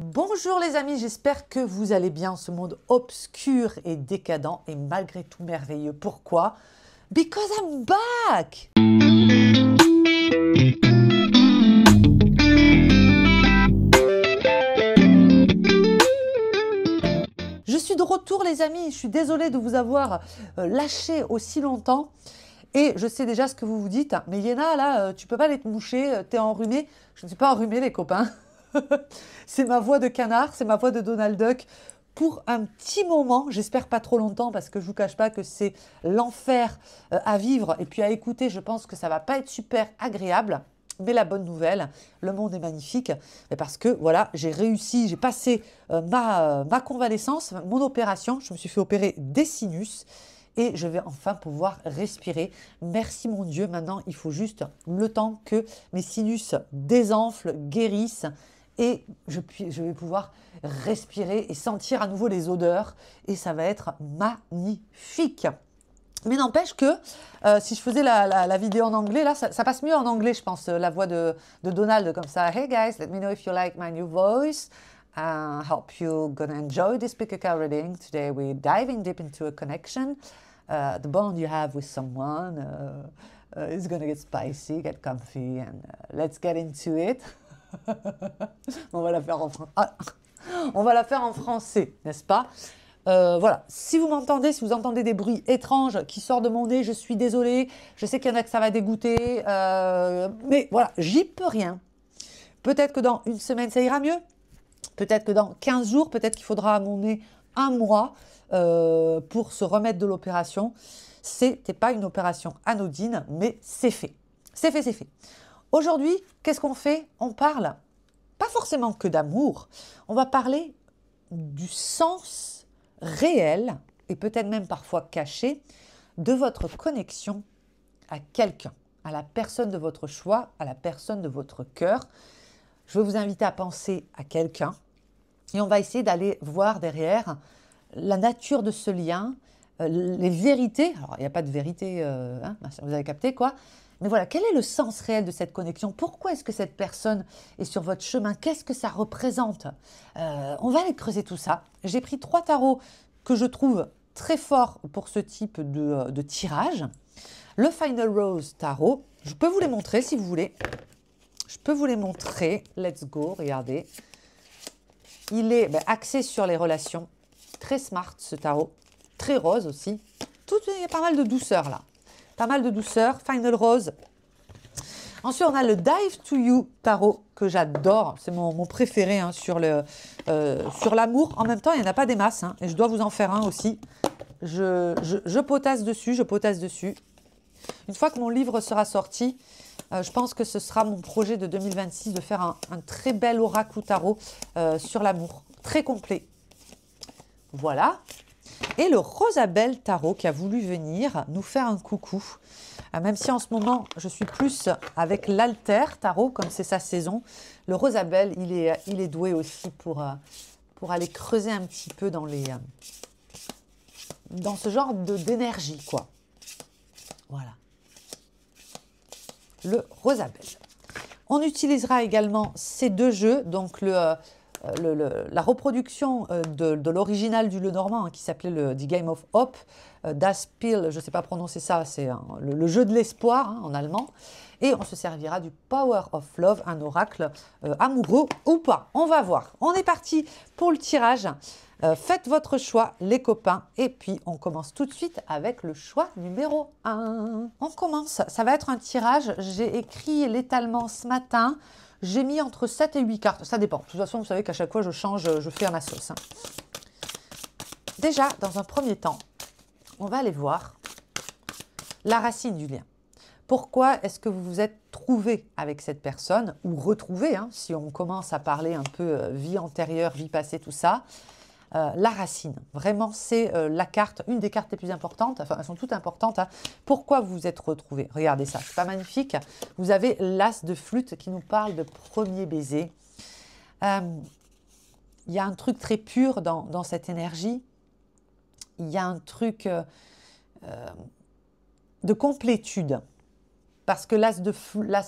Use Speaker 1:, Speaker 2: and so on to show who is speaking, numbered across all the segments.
Speaker 1: Bonjour les amis, j'espère que vous allez bien, ce monde obscur et décadent et malgré tout merveilleux. Pourquoi? Because I'm back! Je suis de retour les amis, je suis désolée de vous avoir lâché aussi longtemps. Et je sais déjà ce que vous vous dites, mais Yéna, là, tu peux pas aller te moucher, t'es enrhumée. Je ne suis pas enrhumée les copains. C'est ma voix de canard, c'est ma voix de Donald Duck pour un petit moment, j'espère pas trop longtemps parce que je vous cache pas que c'est l'enfer à vivre et puis à écouter, je pense que ça va pas être super agréable. Mais la bonne nouvelle, le monde est magnifique parce que voilà, j'ai réussi, j'ai passé ma convalescence, mon opération, je me suis fait opérer des sinus et je vais enfin pouvoir respirer. Merci mon Dieu, maintenant il faut juste le temps que mes sinus désenflent, guérissent et je vais pouvoir respirer et sentir à nouveau les odeurs et ça va être magnifique. Mais n'empêche que si je faisais la vidéo en anglais, là, ça passe mieux en anglais, je pense, la voix de Donald comme ça. Hey guys, let me know if you like my new voice. Hope you're gonna enjoy this pick a card reading. Today we're diving deep into a connection. The bond you have with someone is gonna get spicy, get comfy, and let's get into it. On va la faire on va la faire en français, n'est-ce pas? Voilà, si vous m'entendez, si vous entendez des bruits étranges qui sortent de mon nez, je suis désolée. Je sais qu'il y en a que ça va dégoûter, mais voilà, j'y peux rien. Peut-être que dans une semaine, ça ira mieux. Peut-être que dans 15 jours, peut-être qu'il faudra à mon nez un mois pour se remettre de l'opération. C'était pas une opération anodine, mais c'est fait. C'est fait, c'est fait. Aujourd'hui, qu'est-ce qu'on fait? On parle pas forcément que d'amour, on va parler du sens réel et peut-être même parfois caché de votre connexion à quelqu'un, à la personne de votre choix, à la personne de votre cœur. Je vais vous inviter à penser à quelqu'un et on va essayer d'aller voir derrière la nature de ce lien, les vérités. Alors, il n'y a pas de vérité, vous avez capté quoi? Mais voilà, quel est le sens réel de cette connexion? Pourquoi est-ce que cette personne est sur votre chemin? Qu'est-ce que ça représente? On va aller creuser tout ça. J'ai pris 3 tarots que je trouve très forts pour ce type de tirage. Le Final Rose Tarot, je peux vous les montrer si vous voulez. Je peux vous les montrer. Let's go, regardez. Il est axé sur les relations. Très smart ce tarot. Très rose aussi. Il y a pas mal de douceur là. Pas mal de douceur. Final Rose. Ensuite, on a le Dive to You Tarot que j'adore. C'est mon préféré hein, sur l'amour. En même temps, il n'y en a pas des masses. Hein, et je dois vous en faire un aussi. Je potasse dessus, je potasse dessus. Une fois que mon livre sera sorti, je pense que ce sera mon projet de 2026 de faire un très bel oracle tarot sur l'amour. Très complet. Voilà. Et le Rosabelle Tarot qui a voulu venir nous faire un coucou. Même si en ce moment, je suis plus avec l'Alter Tarot, comme c'est sa saison. Le Rosabelle, il est doué aussi pour aller creuser un petit peu dans ce genre d'énergie, quoi. Voilà. Le Rosabelle. On utilisera également ces 2 jeux, donc la reproduction de l'original du Lenormand hein, qui s'appelait The Game of Hope, Das Spiel, je ne sais pas prononcer ça, c'est le jeu de l'espoir hein, en allemand. Et on se servira du Power of Love, un oracle amoureux ou pas. On va voir. On est parti pour le tirage. Faites votre choix, les copains. Et puis, on commence tout de suite avec le choix numéro 1. On commence. Ça va être un tirage. J'ai écrit l'étalement ce matin. J'ai mis entre 7 et 8 cartes. Ça dépend. De toute façon, vous savez qu'à chaque fois, je change, je fais à ma sauce. Hein. Déjà, dans un premier temps, on va aller voir la racine du lien. Pourquoi est-ce que vous vous êtes trouvé avec cette personne ou retrouvé, hein, si on commence à parler un peu vie antérieure, vie passée, tout ça. La racine, vraiment c'est la carte, une des cartes les plus importantes, enfin elles sont toutes importantes. Hein. Pourquoi vous vous êtes retrouvés? Regardez ça, c'est pas magnifique? Vous avez l'as de flûte qui nous parle de premier baiser. Il y a un truc très pur dans cette énergie. Il y a un truc de complétude. Parce que l'as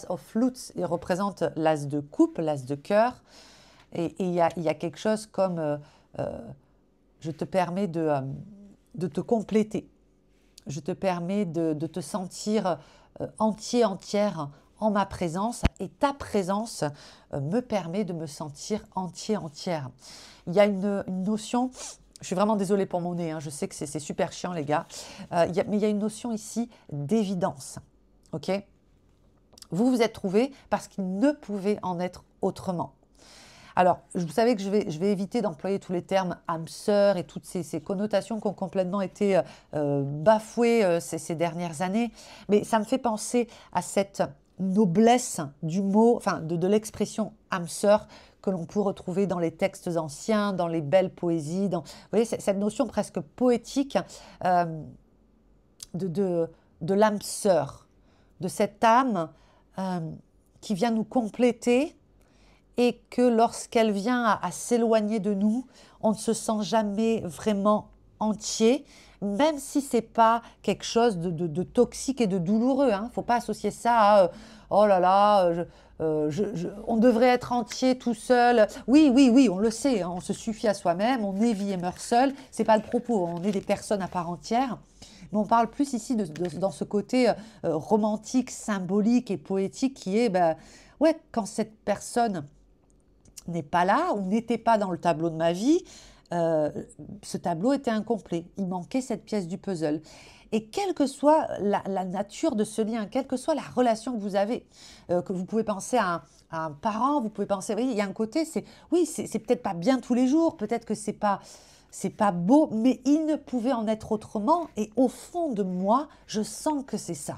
Speaker 1: of flutes, il représente l'as de coupe, l'as de cœur. Et il y a quelque chose comme je te permets de te compléter. Je te permets de te sentir entier, entière en ma présence. Et ta présence me permet de me sentir entier, entière. Il y a une notion, je suis vraiment désolée pour mon nez, hein, je sais que c'est super chiant les gars, mais il y a une notion ici d'évidence. Ok ? Vous vous êtes trouvés parce qu'il ne pouvait en être autrement. Alors, vous savez que je vais éviter d'employer tous les termes âme sœur et toutes ces connotations qui ont complètement été bafouées ces dernières années, mais ça me fait penser à cette noblesse du mot, enfin de l'expression âme sœur que l'on peut retrouver dans les textes anciens, dans les belles poésies, vous voyez, cette notion presque poétique de l'âme sœur, de cette âme qui vient nous compléter et que lorsqu'elle vient à s'éloigner de nous, on ne se sent jamais vraiment entier, même si ce n'est pas quelque chose de toxique et de douloureux. Il ne faut pas associer ça à oh là là, on devrait être entier tout seul. Oui, oui, oui, on le sait, hein, on se suffit à soi-même, on est vie et meurt seul. Ce n'est pas le propos, on est des personnes à part entière. Mais on parle plus ici dans ce côté romantique, symbolique et poétique qui est, ouais, quand cette personne n'est pas là ou n'était pas dans le tableau de ma vie, ce tableau était incomplet. Il manquait cette pièce du puzzle. Et quelle que soit la nature de ce lien, quelle que soit la relation que vous avez, que vous pouvez penser à un parent, vous pouvez penser, oui, il y a un côté, c'est peut-être pas bien tous les jours, peut-être que c'est pas beau, mais il ne pouvait en être autrement. Et au fond de moi, je sens que c'est ça.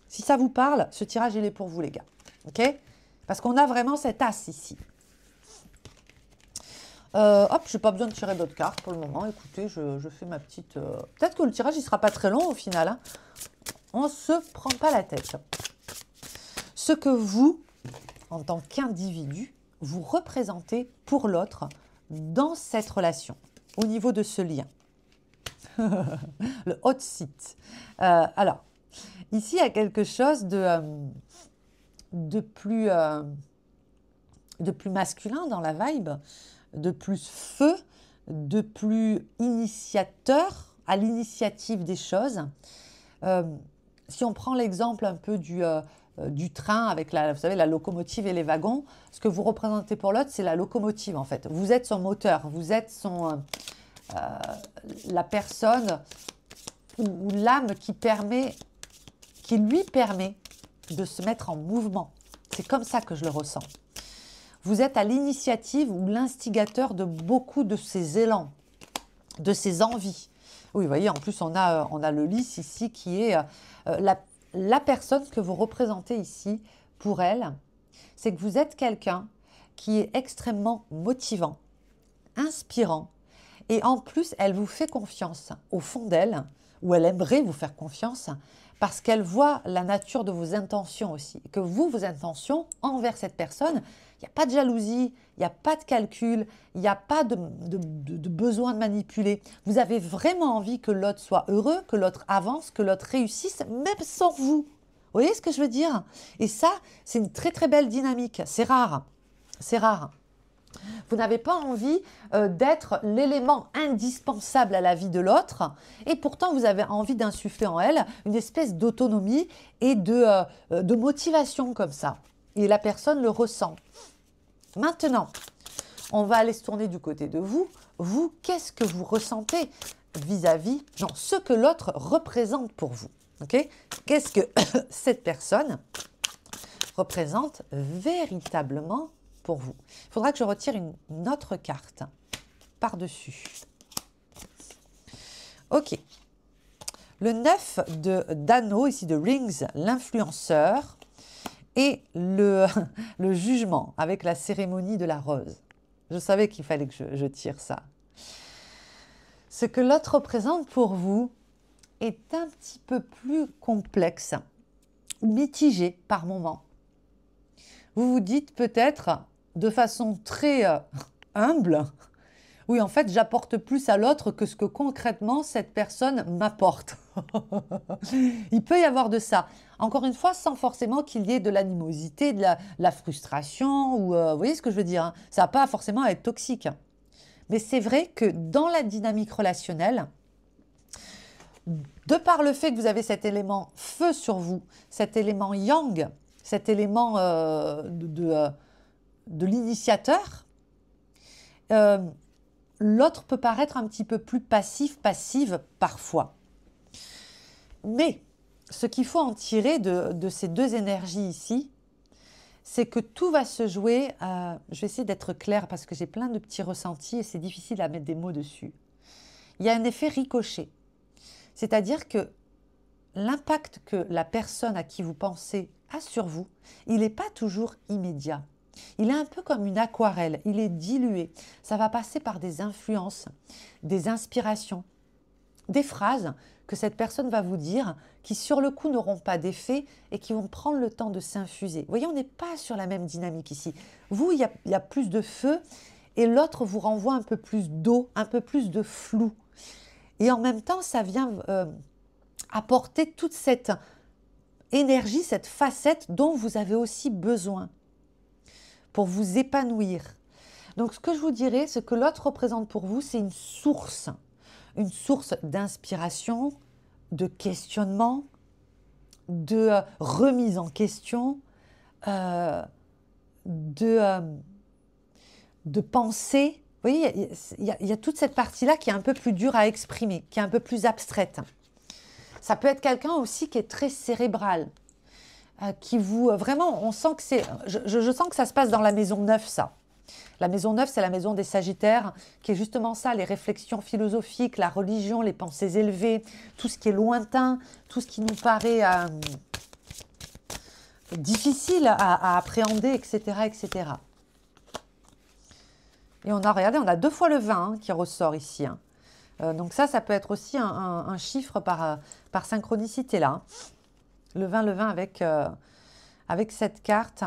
Speaker 1: Si ça vous parle, ce tirage, il est pour vous, les gars. Ok ? Parce qu'on a vraiment cet as ici. Hop, je n'ai pas besoin de tirer d'autres cartes pour le moment. Écoutez, je fais ma petite... Peut-être que le tirage, il ne sera pas très long au final. Hein. On ne se prend pas la tête. Ce que vous, en tant qu'individu, vous représentez pour l'autre dans cette relation, au niveau de ce lien. Le hot seat. Alors, ici, il y a quelque chose de plus masculin dans la vibe, de plus feu, de plus initiateur, à l'initiative des choses. Si on prend l'exemple un peu du train avec vous savez, la locomotive et les wagons, ce que vous représentez pour l'autre, c'est la locomotive en fait. Vous êtes son moteur, vous êtes la personne ou l'âme qui lui permet de se mettre en mouvement. C'est comme ça que je le ressens. Vous êtes à l'initiative ou l'instigateur de beaucoup de ces élans, de ces envies. Oui, vous voyez, en plus, on a le lys ici qui est la personne que vous représentez ici pour elle. C'est que vous êtes quelqu'un qui est extrêmement motivant, inspirant. Et en plus, elle vous fait confiance au fond d'elle, ou elle aimerait vous faire confiance, parce qu'elle voit la nature de vos intentions aussi. Que vous, vos intentions envers cette personne, il n'y a pas de jalousie, il n'y a pas de calcul, il n'y a pas de besoin de manipuler. Vous avez vraiment envie que l'autre soit heureux, que l'autre avance, que l'autre réussisse, même sans vous. Vous voyez ce que je veux dire? Et ça, c'est une très très belle dynamique. C'est rare. C'est rare. Vous n'avez pas envie d'être l'élément indispensable à la vie de l'autre et pourtant vous avez envie d'insuffler en elle une espèce d'autonomie et de motivation comme ça. Et la personne le ressent. Maintenant, on va aller se tourner du côté de vous. Vous, qu'est-ce que vous ressentez vis-à-vis, non, ce que l'autre représente pour vous? Okay? Qu'est-ce que cette personne représente véritablement pour vous? Il faudra que je retire une autre carte par-dessus. Ok. Le 9 d'anneaux, ici de Rings, l'influenceur, et le jugement avec la cérémonie de la rose. Je savais qu'il fallait que je tire ça. Ce que l'autre représente pour vous est un petit peu plus complexe, mitigé par moments. Vous vous dites peut-être de façon très humble, Oui, en fait, j'apporte plus à l'autre que ce que concrètement cette personne m'apporte. Il peut y avoir de ça. Encore une fois, sans forcément qu'il y ait de l'animosité, de la frustration, ou vous voyez ce que je veux dire, hein. Ça n'a pas forcément à être toxique, hein. Mais c'est vrai que dans la dynamique relationnelle, de par le fait que vous avez cet élément feu sur vous, cet élément yang, cet élément de l'initiateur, l'autre peut paraître un petit peu plus passif, passive parfois. Mais ce qu'il faut en tirer de ces deux énergies ici, c'est que tout va se jouer, je vais essayer d'être claire parce que j'ai plein de petits ressentis et c'est difficile à mettre des mots dessus. Il y a un effet ricochet, c'est-à-dire que l'impact que la personne à qui vous pensez a sur vous, il n'est pas toujours immédiat. Il est un peu comme une aquarelle, il est dilué. Ça va passer par des influences, des inspirations, des phrases que cette personne va vous dire qui sur le coup n'auront pas d'effet et qui vont prendre le temps de s'infuser. Vous voyez, on n'est pas sur la même dynamique ici. Vous, il y a plus de feu et l'autre vous renvoie un peu plus d'eau, un peu plus de flou. Et en même temps, ça vient apporter toute cette énergie, cette facette dont vous avez aussi besoin pour vous épanouir. Donc ce que je vous dirais, ce que l'autre représente pour vous, c'est une source d'inspiration, de questionnement, de remise en question, de pensée. Vous voyez, il y a toute cette partie-là qui est un peu plus dure à exprimer, qui est un peu plus abstraite. Ça peut être quelqu'un aussi qui est très cérébral, qui vous... vraiment, on sent que c'est... Je sens que ça se passe dans la maison 9, ça. La maison 9, c'est la maison des Sagittaires, qui est justement ça, les réflexions philosophiques, la religion, les pensées élevées, tout ce qui est lointain, tout ce qui nous paraît difficile à appréhender, etc., etc. Et on a, regardez, on a 2 fois le 20 hein, qui ressort ici. Hein. Donc ça peut être aussi un chiffre par synchronicité là. Le 20 avec cette carte.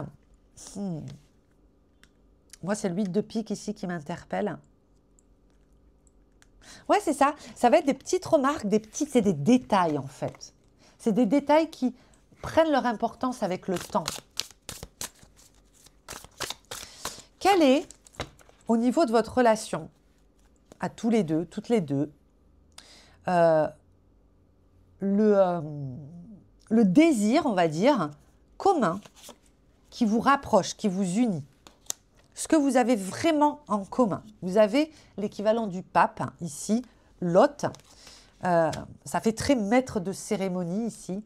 Speaker 1: Moi, c'est le 8 de pique ici qui m'interpelle. Ouais, c'est ça. Ça va être des petites remarques, c'est des détails en fait. C'est des détails qui prennent leur importance avec le temps. Quel est, au niveau de votre relation, à tous les deux, toutes les deux, le désir, on va dire, commun, qui vous rapproche, qui vous unit? Ce que vous avez vraiment en commun. Vous avez l'équivalent du pape, ici, l'hôte. Ça fait très maître de cérémonie, ici.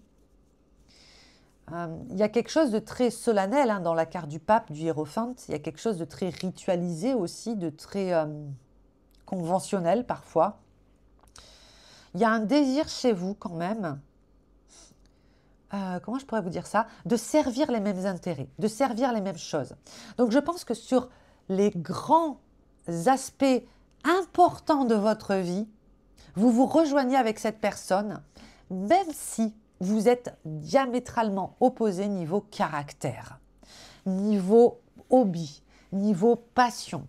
Speaker 1: Il y a quelque chose de très solennel hein, dans la carte du pape, du hiérophante. Il y a quelque chose de très ritualisé aussi, de très conventionnel parfois. Il y a un désir chez vous quand même, comment je pourrais vous dire ça, de servir les mêmes intérêts, de servir les mêmes choses. Donc je pense que sur les grands aspects importants de votre vie, vous vous rejoignez avec cette personne, même si vous êtes diamétralement opposés niveau caractère, niveau hobby, niveau passion.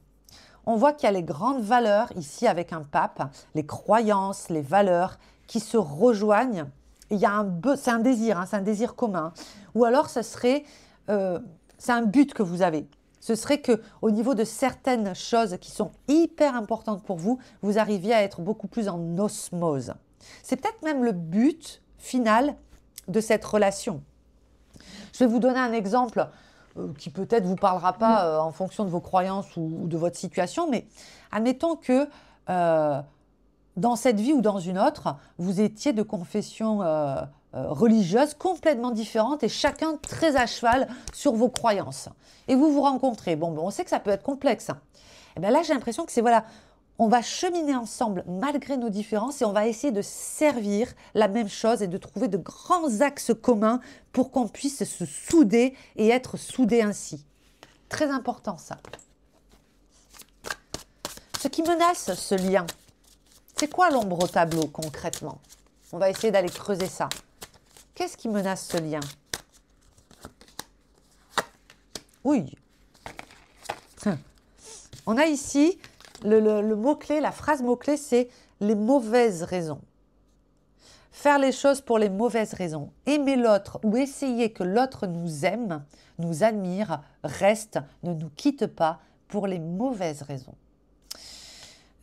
Speaker 1: On voit qu'il y a les grandes valeurs ici avec un pape, les croyances, les valeurs qui se rejoignent. Il y a c'est un désir, hein, c'est un désir commun. Ou alors ce serait, c'est un but que vous avez. Ce serait qu'au niveau de certaines choses qui sont hyper importantes pour vous, vous arriviez à être beaucoup plus en osmose. C'est peut-être même le but final de cette relation. Je vais vous donner un exemple qui peut-être ne vous parlera pas en fonction de vos croyances ou de votre situation, mais admettons que dans cette vie ou dans une autre, vous étiez de confession religieuse complètement différente et chacun très à cheval sur vos croyances. Et vous vous rencontrez. Bon, on sait que ça peut être complexe. Et bien là, j'ai l'impression que c'est voilà, on va cheminer ensemble malgré nos différences et on va essayer de servir la même chose et de trouver de grands axes communs pour qu'on puisse se souder et être soudés ainsi. Très important ça. Ce qui menace ce lien, c'est quoi l'ombre au tableau concrètement? On va essayer d'aller creuser ça. Qu'est-ce qui menace ce lien? Oui. On a ici Le mot-clé, la phrase mot-clé, c'est les mauvaises raisons. Faire les choses pour les mauvaises raisons. Aimer l'autre ou essayer que l'autre nous aime, nous admire, reste, ne nous quitte pas pour les mauvaises raisons.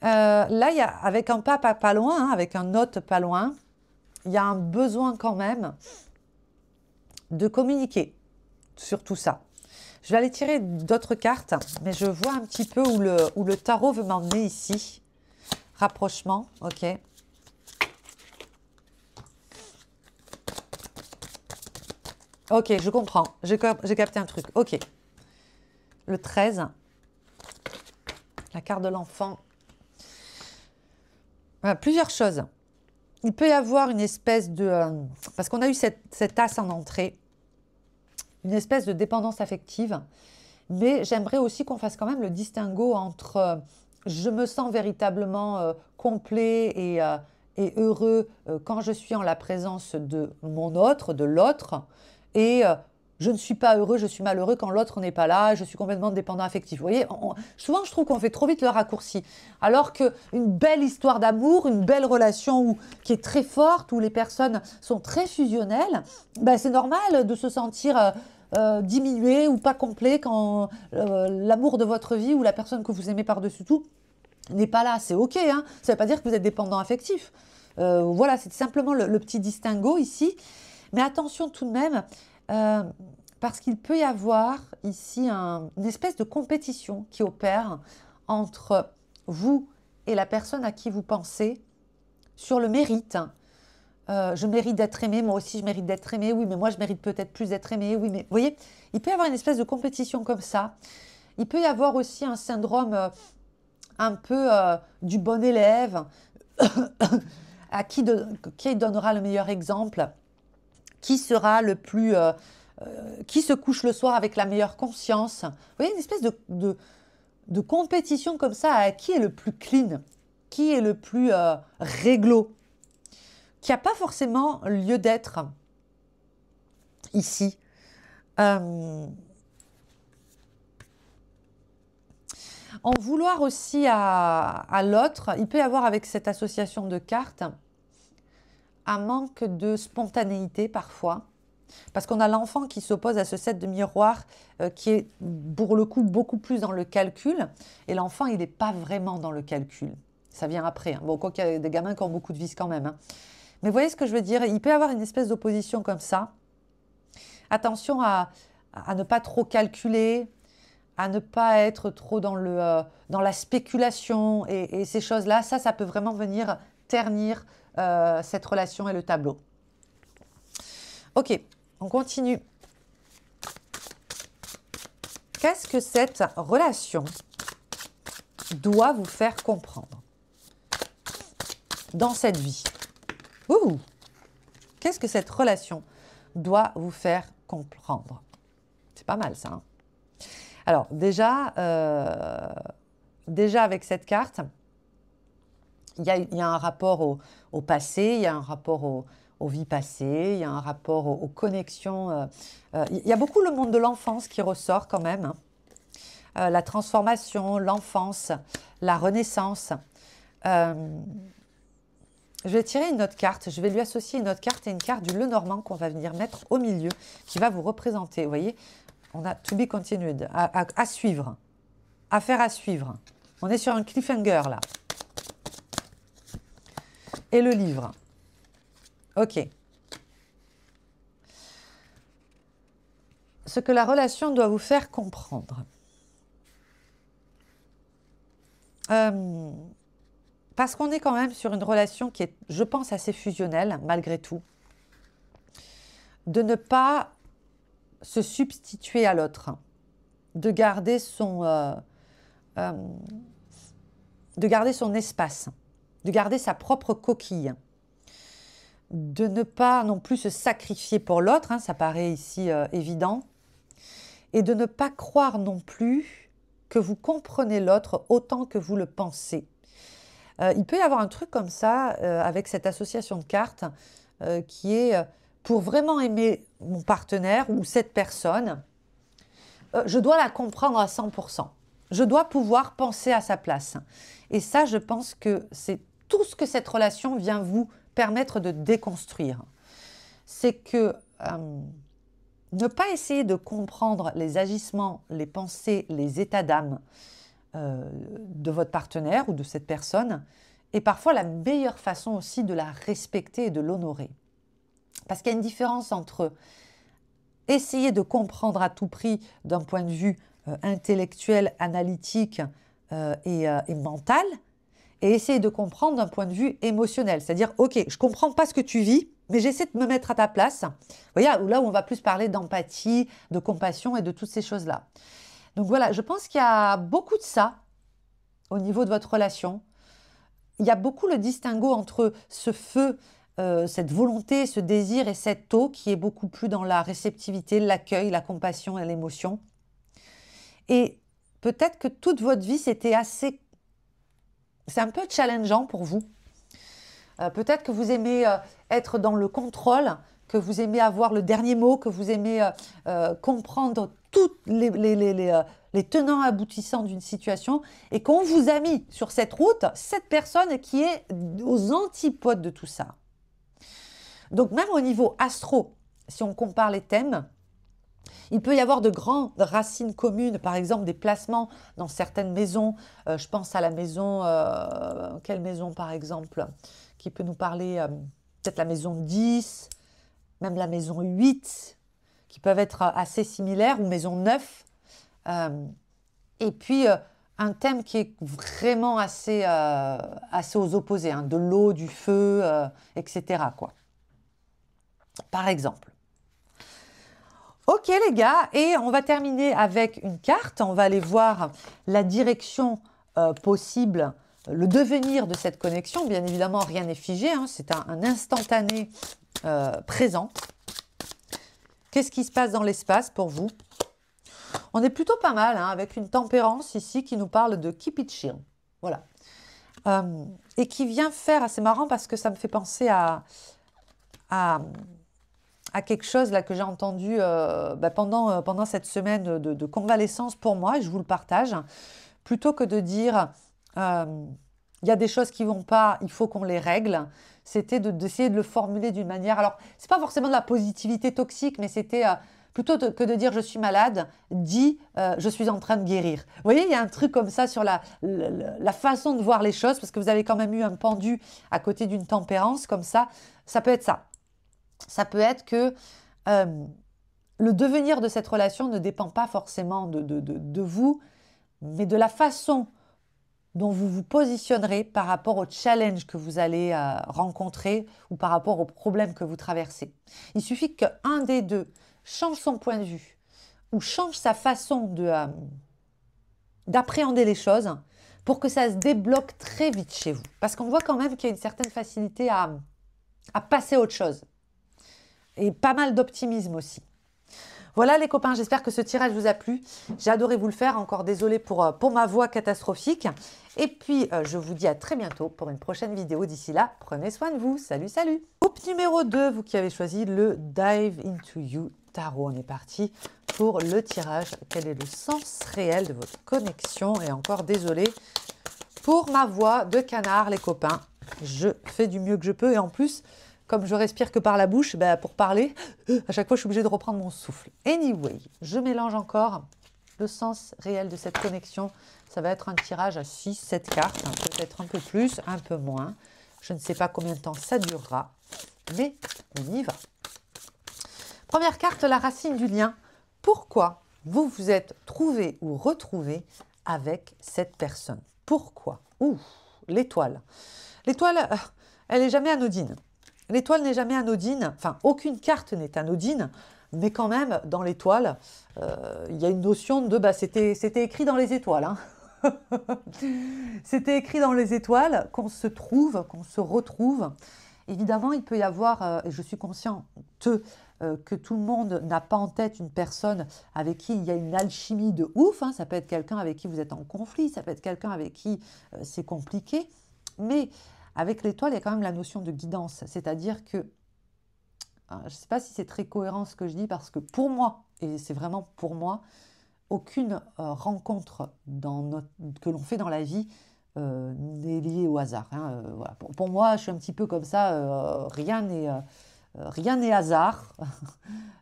Speaker 1: Là, il y a, avec un pas loin, hein, avec un autre pas loin, il y a un besoin quand même de communiquer sur tout ça. Je vais aller tirer d'autres cartes, mais je vois un petit peu où le tarot veut m'emmener ici. Rapprochement, ok. Ok, je comprends. J'ai capté un truc. Ok. Le 13. La carte de l'enfant. Voilà, plusieurs choses. Il peut y avoir une espèce de... parce qu'on a eu cet as en entrée. Une espèce de dépendance affective. Mais j'aimerais aussi qu'on fasse quand même le distinguo entre je me sens véritablement complet et heureux quand je suis en la présence de mon autre, de l'autre, et je ne suis pas heureux, je suis malheureux quand l'autre n'est pas là, je suis complètement dépendant affectif. Vous voyez, souvent je trouve qu'on fait trop vite le raccourci. Alors qu'une belle histoire d'amour, une belle relation qui est très forte, où les personnes sont très fusionnelles, ben, c'est normal de se sentir diminué ou pas complet quand l'amour de votre vie ou la personne que vous aimez par-dessus tout n'est pas là. C'est ok, hein, ça ne veut pas dire que vous êtes dépendant affectif. Voilà, c'est simplement le petit distinguo ici. Mais attention tout de même, parce qu'il peut y avoir ici une espèce de compétition qui opère entre vous et la personne à qui vous pensez sur le mérite. Je mérite d'être aimé, moi aussi je mérite d'être aimé, oui, mais moi je mérite peut-être plus d'être aimé, oui, mais vous voyez, il peut y avoir une espèce de compétition comme ça. Il peut y avoir aussi un syndrome un peu du bon élève, à qui donnera le meilleur exemple, qui sera le plus... qui se couche le soir avec la meilleure conscience. Vous voyez, une espèce de compétition comme ça, à qui est le plus clean, qui est le plus réglo, qui n'a pas forcément lieu d'être ici. En vouloir aussi à l'autre, il peut y avoir avec cette association de cartes un manque de spontanéité parfois, parce qu'on a l'enfant qui s'oppose à ce set de miroirs qui est pour le coup beaucoup plus dans le calcul, et l'enfant il n'est pas vraiment dans le calcul. Ça vient après. Hein. Bon, quoi qu'il y a des gamins qui ont beaucoup de vis quand même. Hein. Mais vous voyez ce que je veux dire? Il peut y avoir une espèce d'opposition comme ça. Attention à ne pas trop calculer, à ne pas être trop dans la spéculation et ces choses-là. Ça peut vraiment venir ternir cette relation et le tableau. Ok, on continue. Qu'est-ce que cette relation doit vous faire comprendre dans cette vie? Ouh, qu'est-ce que cette relation doit vous faire comprendre? C'est pas mal ça. Hein. Alors déjà avec cette carte, il y a un rapport au passé, il y a un rapport aux vies passées, il y a un rapport aux connexions. Il y a beaucoup le monde de l'enfance qui ressort quand même. Hein. La transformation, l'enfance, la renaissance. Je vais tirer une autre carte, je vais lui associer une autre carte et une carte du Lenormand qu'on va venir mettre au milieu, qui va vous représenter. Vous voyez, on a to be continued, à suivre, affaire à suivre. On est sur un cliffhanger là. Et le livre. Ok. Ce que la relation doit vous faire comprendre. Parce qu'on est quand même sur une relation qui est, je pense, assez fusionnelle, malgré tout. De ne pas se substituer à l'autre. De garder son espace. De garder sa propre coquille. De ne pas non plus se sacrifier pour l'autre, hein, ça paraît ici évident. Et de ne pas croire non plus que vous comprenez l'autre autant que vous le pensez. Il peut y avoir un truc comme ça avec cette association de cartes qui est pour vraiment aimer mon partenaire ou cette personne, je dois la comprendre à 100%. Je dois pouvoir penser à sa place. Et ça, je pense que c'est tout ce que cette relation vient vous permettre de déconstruire. C'est que ne pas essayer de comprendre les agissements, les pensées, les états d'âme de votre partenaire ou de cette personne est parfois la meilleure façon aussi de la respecter et de l'honorer. Parce qu'il y a une différence entre essayer de comprendre à tout prix d'un point de vue intellectuel, analytique et mental, et essayer de comprendre d'un point de vue émotionnel. C'est-à-dire, ok, je ne comprends pas ce que tu vis, mais j'essaie de me mettre à ta place. Vous voyez, là où on va plus parler d'empathie, de compassion et de toutes ces choses-là. Donc voilà, je pense qu'il y a beaucoup de ça au niveau de votre relation. Il y a beaucoup le distinguo entre ce feu, cette volonté, ce désir et cette eau qui est beaucoup plus dans la réceptivité, l'accueil, la compassion et l'émotion. Et peut-être que toute votre vie, c'était assez... C'est un peu challengeant pour vous. Peut-être que vous aimez être dans le contrôle, que vous aimez avoir le dernier mot, que vous aimez comprendre tous les tenants aboutissants d'une situation et qu'on vous a mis sur cette route, cette personne qui est aux antipodes de tout ça. Donc même au niveau astro, si on compare les thèmes, il peut y avoir de grandes racines communes, par exemple des placements dans certaines maisons. Je pense à la maison, quelle maison par exemple, qui peut nous parler, peut-être la maison 10, même la maison 8, qui peuvent être assez similaires, ou maison 9. Et puis un thème qui est vraiment assez aux opposés, hein, de l'eau, du feu, etc. quoi. Par exemple. Ok les gars, et on va terminer avec une carte. On va aller voir la direction possible, le devenir de cette connexion. Bien évidemment, rien n'est figé, hein, c'est un instantané présent. Qu'est-ce qui se passe dans l'espace pour vous? On est plutôt pas mal, hein, avec une tempérance ici qui nous parle de keep it chill. Voilà. Et qui vient faire, c'est marrant parce que ça me fait penser à quelque chose là que j'ai entendu pendant cette semaine de convalescence pour moi, et je vous le partage. Plutôt que de dire il y a des choses qui ne vont pas, il faut qu'on les règle, c'était d'essayer de le formuler d'une manière... Alors, ce n'est pas forcément de la positivité toxique, mais c'était plutôt que de dire je suis malade, dis je suis en train de guérir. Vous voyez, il y a un truc comme ça sur la façon de voir les choses, parce que vous avez quand même eu un pendu à côté d'une tempérance comme ça. Ça peut être ça. Ça peut être que le devenir de cette relation ne dépend pas forcément de vous, mais de la façon dont vous vous positionnerez par rapport au challenge que vous allez rencontrer ou par rapport aux problèmes que vous traversez. Il suffit qu'un des deux change son point de vue ou change sa façon d'appréhender les choses pour que ça se débloque très vite chez vous. Parce qu'on voit quand même qu'il y a une certaine facilité à passer à autre chose. Et pas mal d'optimisme aussi. Voilà les copains, j'espère que ce tirage vous a plu. J'ai adoré vous le faire, encore désolé pour ma voix catastrophique. Et puis, je vous dis à très bientôt pour une prochaine vidéo. D'ici là, prenez soin de vous. Salut, salut. Groupe numéro 2, vous qui avez choisi le Dive Into You Tarot. On est parti pour le tirage. Quel est le sens réel de votre connexion? Et encore désolé pour ma voix de canard, les copains. Je fais du mieux que je peux et en plus... Comme je respire que par la bouche, pour parler, à chaque fois, je suis obligée de reprendre mon souffle. Anyway, je mélange encore le sens réel de cette connexion. Ça va être un tirage à 6-7 cartes, hein, peut-être un peu plus, un peu moins. Je ne sais pas combien de temps ça durera, mais on y va. Première carte, la racine du lien. Pourquoi vous vous êtes trouvé ou retrouvé avec cette personne? Pourquoi? Ouh, l'étoile. L'étoile, elle n'est jamais anodine. L'étoile n'est jamais anodine, enfin aucune carte n'est anodine, mais quand même dans l'étoile, il y a une notion de, c'était écrit dans les étoiles. Hein. C'était écrit dans les étoiles qu'on se trouve, qu'on se retrouve. Évidemment, il peut y avoir, et je suis consciente que tout le monde n'a pas en tête une personne avec qui il y a une alchimie de ouf. Hein. Ça peut être quelqu'un avec qui vous êtes en conflit, ça peut être quelqu'un avec qui c'est compliqué, mais... Avec l'étoile, il y a quand même la notion de guidance, c'est-à-dire que, je ne sais pas si c'est très cohérent ce que je dis, parce que pour moi, et c'est vraiment pour moi, aucune rencontre que l'on fait dans la vie n'est liée au hasard. Hein. Voilà. Pour moi, je suis un petit peu comme ça, rien n'est hasard,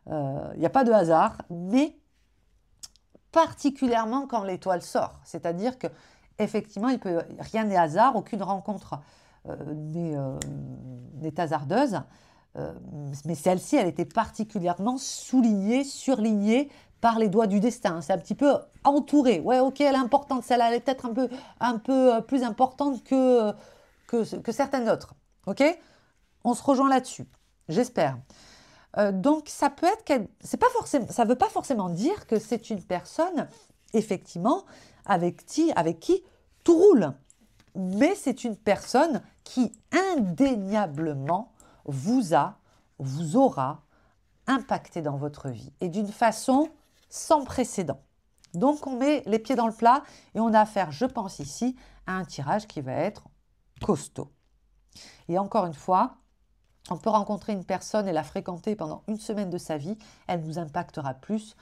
Speaker 1: il n'y a pas de hasard, mais particulièrement quand l'étoile sort. C'est-à-dire que effectivement, rien n'est hasard, aucune rencontre n'est hasardeuse, mais celle-ci, elle était particulièrement soulignée, surlignée par les doigts du destin. C'est un petit peu entouré. Ouais, ok, elle est importante, celle-là, elle est peut-être un peu plus importante que certaines autres. Ok, on se rejoint là-dessus, j'espère. Donc, ça peut être ça ne veut pas forcément dire que c'est une personne, effectivement, avec qui tout roule. Mais c'est une personne qui, indéniablement, vous aura impacté dans votre vie. Et d'une façon sans précédent. Donc, on met les pieds dans le plat et on a affaire, je pense ici, à un tirage qui va être costaud. Et encore une fois, on peut rencontrer une personne et la fréquenter pendant une semaine de sa vie. Elle nous impactera plus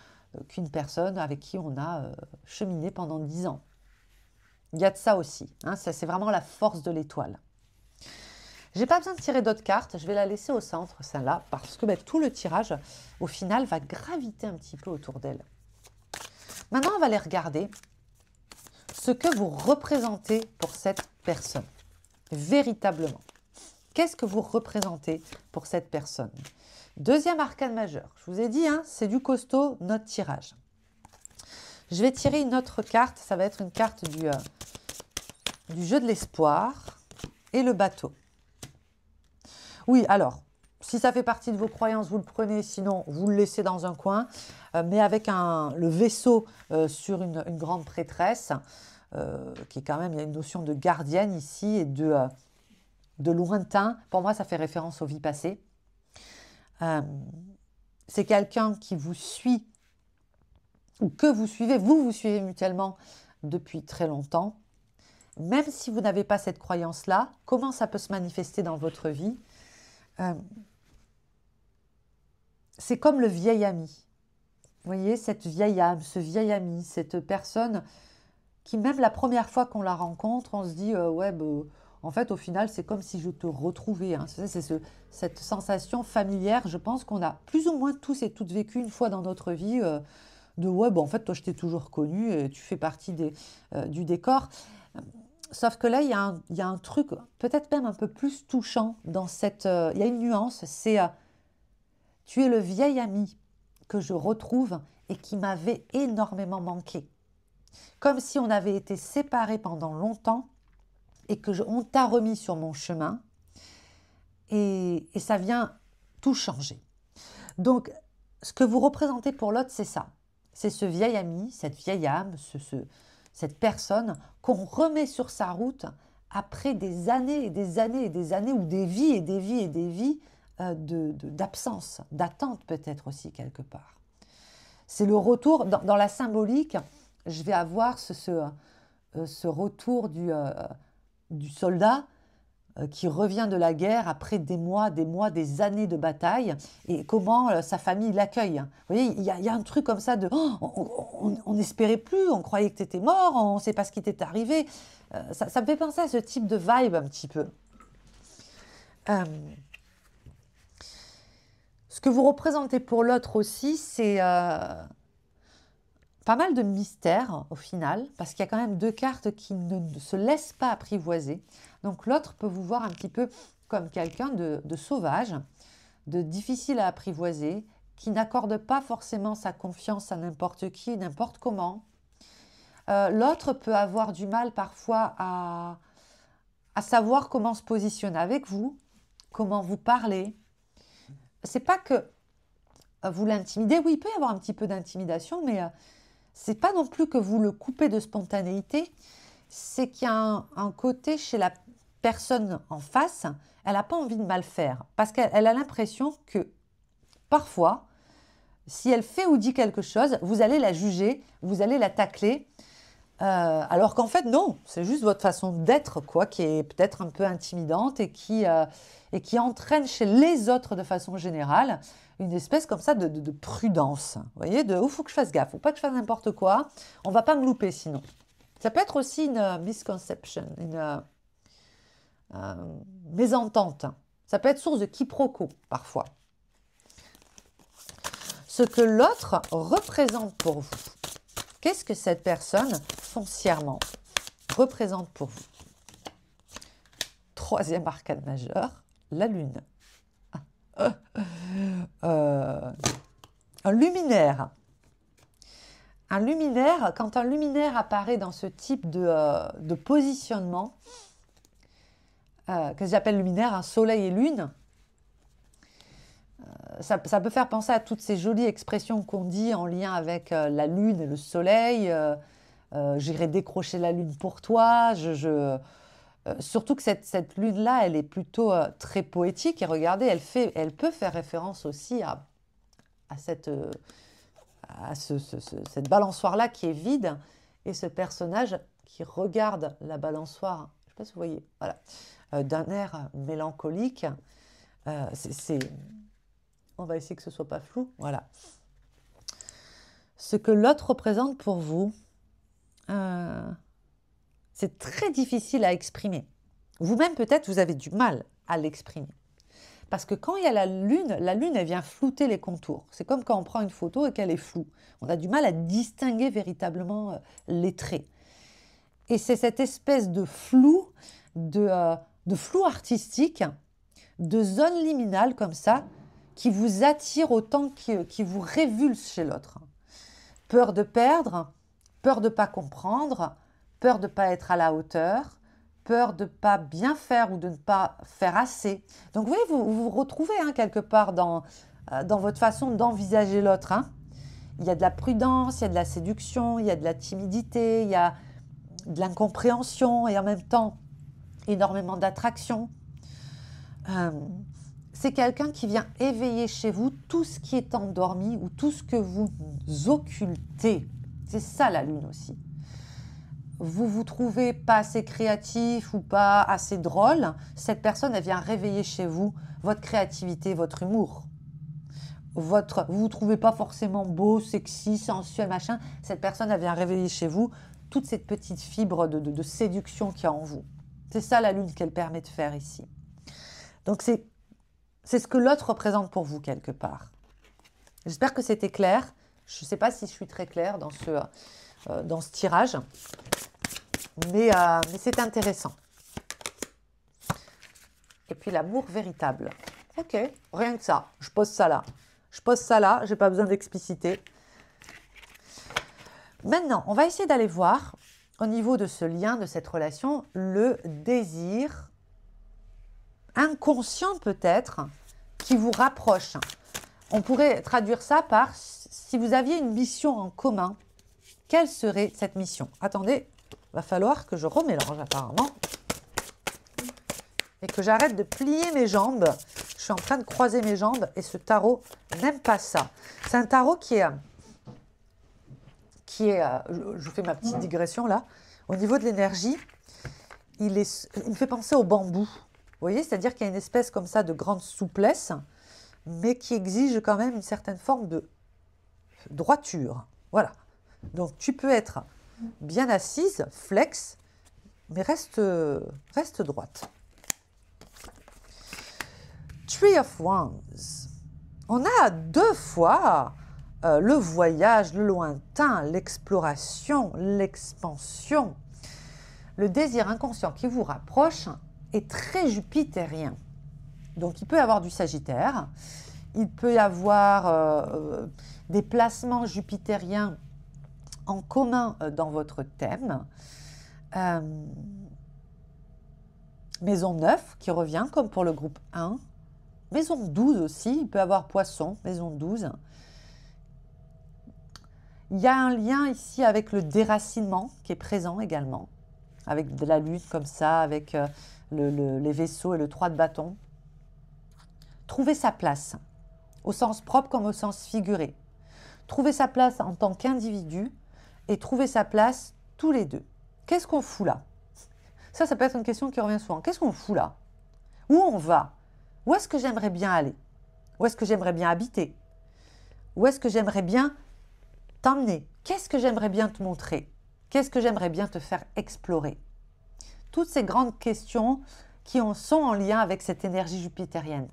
Speaker 1: qu'une personne avec qui on a cheminé pendant 10 ans. Il y a de ça aussi. Hein, c'est vraiment la force de l'étoile. Je n'ai pas besoin de tirer d'autres cartes. Je vais la laisser au centre, celle-là, parce que tout le tirage, au final, va graviter un petit peu autour d'elle. Maintenant, on va aller regarder ce que vous représentez pour cette personne. Véritablement. Qu'est-ce que vous représentez pour cette personne? Deuxième arcane majeur. Je vous ai dit, hein, c'est du costaud, notre tirage. Je vais tirer une autre carte. Ça va être une carte du jeu de l'espoir et le bateau. Oui, alors, si ça fait partie de vos croyances, vous le prenez. Sinon, vous le laissez dans un coin. Mais avec le vaisseau sur une grande prêtresse, qui est quand même, il y a une notion de gardienne ici et de lointain. Pour moi, ça fait référence aux vies passées. C'est quelqu'un qui vous suit ou que vous suivez, vous suivez mutuellement depuis très longtemps. Même si vous n'avez pas cette croyance-là, comment ça peut se manifester dans votre vie? C'est comme le vieil ami. Vous voyez, cette vieille âme, ce vieil ami, cette personne qui, même la première fois qu'on la rencontre, on se dit ouais, en fait, au final, c'est comme si je te retrouvais. Hein. C'est cette sensation familière, je pense qu'on a plus ou moins tous et toutes vécu une fois dans notre vie, de ouais, en fait, toi, je t'ai toujours connu, et tu fais partie du décor. Sauf que là, il y a un truc peut-être même un peu plus touchant dans cette... il y a une nuance, c'est tu es le vieil ami que je retrouve et qui m'avait énormément manqué. Comme si on avait été séparés pendant longtemps et on t'a remis sur mon chemin et ça vient tout changer. Donc, ce que vous représentez pour l'autre, c'est ça. C'est ce vieil ami, cette vieille âme, cette personne qu'on remet sur sa route après des années et des années et des années ou des vies et des vies et des vies d'absence, d'attente peut-être aussi quelque part. C'est le retour, dans la symbolique, je vais avoir ce retour du soldat qui revient de la guerre après des mois, des années de bataille, et comment sa famille l'accueille. Vous voyez, il y a un truc comme ça de on n'espérait plus, on croyait que tu étais mort, on ne sait pas ce qui t'est arrivé. Ça me fait penser à ce type de vibe un petit peu. Ce que vous représentez pour l'autre aussi, c'est pas mal de mystères au final, parce qu'il y a quand même deux cartes qui ne se laissent pas apprivoiser. Donc l'autre peut vous voir un petit peu comme quelqu'un de sauvage, de difficile à apprivoiser, qui n'accorde pas forcément sa confiance à n'importe qui, n'importe comment. L'autre peut avoir du mal parfois à savoir comment se positionner avec vous, comment vous parler. C'est pas que vous l'intimidez, oui, il peut y avoir un petit peu d'intimidation, mais c'est pas non plus que vous le coupez de spontanéité, c'est qu'il y a un côté chez la personne en face, elle n'a pas envie de mal faire, parce qu'elle a l'impression que parfois, si elle fait ou dit quelque chose, vous allez la juger, vous allez la tacler, alors qu'en fait non, c'est juste votre façon d'être quoi, qui est peut-être un peu intimidante et qui entraîne chez les autres de façon générale une espèce comme ça de prudence. Vous voyez, il faut que je fasse gaffe, il ne faut pas que je fasse n'importe quoi, on ne va pas me louper sinon. Ça peut être aussi une misconception, une mésentente. Ça peut être source de quiproquo parfois. Ce que l'autre représente pour vous. Qu'est-ce que cette personne, foncièrement, représente pour vous? Troisième arcane majeur, la lune. Un luminaire. Un luminaire, quand un luminaire apparaît dans ce type de positionnement, que j'appelle luminaire, un soleil et lune, ça peut faire penser à toutes ces jolies expressions qu'on dit en lien avec la lune et le soleil. J'irai décrocher la lune pour toi. Surtout que cette lune-là, elle est plutôt très poétique. Et regardez, elle peut faire référence aussi à cette balançoire-là qui est vide. Et ce personnage qui regarde la balançoire, je ne sais pas si vous voyez, voilà, d'un air mélancolique. On va essayer que ce ne soit pas flou. Voilà. Ce que l'autre représente pour vous, c'est très difficile à exprimer. Vous-même, peut-être, vous avez du mal à l'exprimer. Parce que quand il y a la lune, elle vient flouter les contours. C'est comme quand on prend une photo et qu'elle est floue. On a du mal à distinguer véritablement les traits. Et c'est cette espèce de flou, de flou artistique, de zone liminale comme ça, qui vous attire autant qui vous révulse chez l'autre. Peur de perdre, peur de ne pas comprendre, peur de ne pas être à la hauteur, peur de ne pas bien faire ou de ne pas faire assez. Donc vous voyez, vous vous retrouvez quelque part dans votre façon d'envisager l'autre. Il y a de la prudence, il y a de la séduction, il y a de la timidité, il y a de l'incompréhension et en même temps énormément d'attraction. C'est quelqu'un qui vient éveiller chez vous tout ce qui est endormi ou tout ce que vous occultez. C'est ça la lune aussi. Vous vous trouvez pas assez créatif ou pas assez drôle, cette personne, elle vient réveiller chez vous votre créativité, votre humour. Vous vous trouvez pas forcément beau, sexy, sensuel, machin. Cette personne, elle vient réveiller chez vous toute cette petite fibre de séduction qu'il y a en vous. C'est ça la lune qu'elle permet de faire ici. Donc c'est ce que l'autre représente pour vous quelque part. J'espère que c'était clair. Je ne sais pas si je suis très claire dans ce tirage, mais c'est intéressant. Et puis l'amour véritable. Ok, rien que ça. Je pose ça là. Je n'ai pas besoin d'expliciter. Maintenant, on va essayer d'aller voir, au niveau de ce lien, de cette relation, le désir inconscient peut-être, qui vous rapproche. On pourrait traduire ça par, si vous aviez une mission en commun, quelle serait cette mission? Attendez, il va falloir que je remélange apparemment. Et que j'arrête de plier mes jambes. Je suis en train de croiser mes jambes et ce tarot n'aime pas ça. C'est un tarot qui est je vous fais ma petite digression là. Au niveau de l'énergie, il me fait penser au bambou. Vous voyez, c'est-à-dire qu'il y a une espèce comme ça de grande souplesse, mais qui exige quand même une certaine forme de droiture. Voilà. Donc, tu peux être bien assise, flex, mais reste droite. Three of Wands. On a 2 fois le voyage, le lointain, l'exploration, l'expansion. Le désir inconscient qui vous rapproche est très jupitérien. Donc, il peut y avoir du Sagittaire, il peut y avoir des placements jupitériens en commun dans votre thème. Maison 9 qui revient, comme pour le groupe 1. Maison 12 aussi, il peut y avoir Poisson, maison 12. Il y a un lien ici avec le déracinement qui est présent également, avec de la lune comme ça, avec les vaisseaux et le 3 de bâton. Trouver sa place, au sens propre comme au sens figuré. Trouver sa place en tant qu'individu et trouver sa place tous les deux. Qu'est-ce qu'on fout là? Ça peut être une question qui revient souvent. Qu'est-ce qu'on fout là? Où on va? Où est-ce que j'aimerais bien aller? Où est-ce que j'aimerais bien habiter? Où est-ce que j'aimerais bien t'emmener? Qu'est-ce que j'aimerais bien te montrer? Qu'est-ce que j'aimerais bien te faire explorer? Toutes ces grandes questions qui sont en lien avec cette énergie jupitérienne.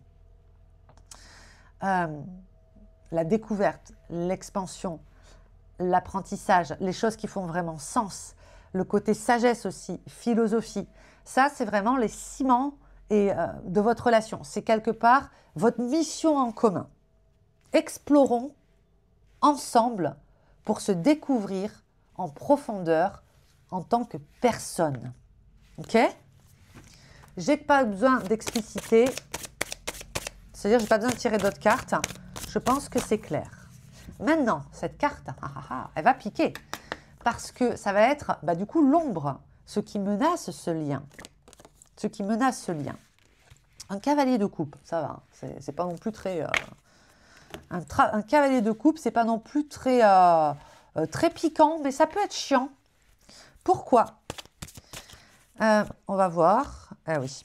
Speaker 1: La découverte, l'expansion, l'apprentissage, les choses qui font vraiment sens, le côté sagesse aussi, philosophie. Ça, c'est vraiment les ciments de votre relation. C'est quelque part votre mission en commun. Explorons ensemble pour se découvrir en profondeur en tant que personne. Ok? J'ai pas besoin d'expliciter, c'est-à-dire j'ai pas besoin de tirer d'autres cartes. Je pense que c'est clair. Maintenant, cette carte, elle va piquer parce que ça va être du coup l'ombre, ce qui menace ce lien. Ce qui menace ce lien. Un cavalier de coupe, ça va, c'est pas non plus très... un cavalier de coupe, c'est pas non plus très, très piquant, mais ça peut être chiant. Pourquoi? On va voir. Ah oui.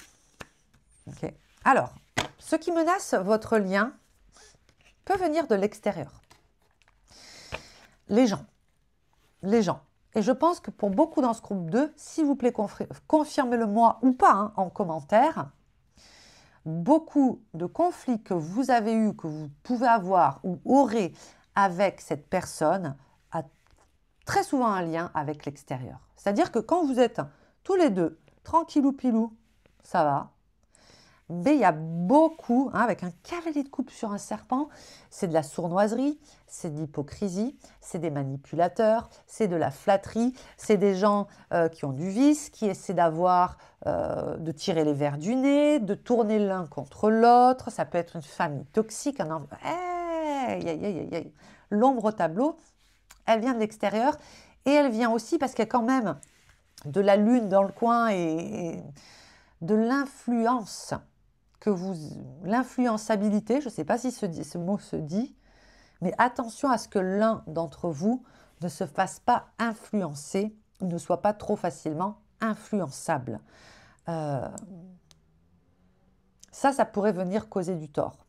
Speaker 1: Ok. Alors, ce qui menace votre lien peut venir de l'extérieur. Les gens. Les gens. Et je pense que pour beaucoup dans ce groupe 2, s'il vous plaît, confirmez-le moi ou pas en commentaire, beaucoup de conflits que vous avez eus, que vous pouvez avoir ou aurez avec cette personne, a très souvent un lien avec l'extérieur. C'est-à-dire que quand vous êtes tous les deux, tranquillou pilou, ça va. Mais il y a beaucoup, avec un cavalier de coupe sur un serpent, c'est de la sournoiserie, c'est de l'hypocrisie, c'est des manipulateurs, c'est de la flatterie, c'est des gens qui ont du vice, qui essaient de tirer les vers du nez, de tourner l'un contre l'autre. Ça peut être une famille toxique. L'ombre au tableau, elle vient de l'extérieur et elle vient aussi parce qu'il y a quand même de la lune dans le coin et de l'influence l'influençabilité, je ne sais pas si ce mot se dit, mais attention à ce que l'un d'entre vous ne se fasse pas influencer, ne soit pas trop facilement influençable. Ça pourrait venir causer du tort.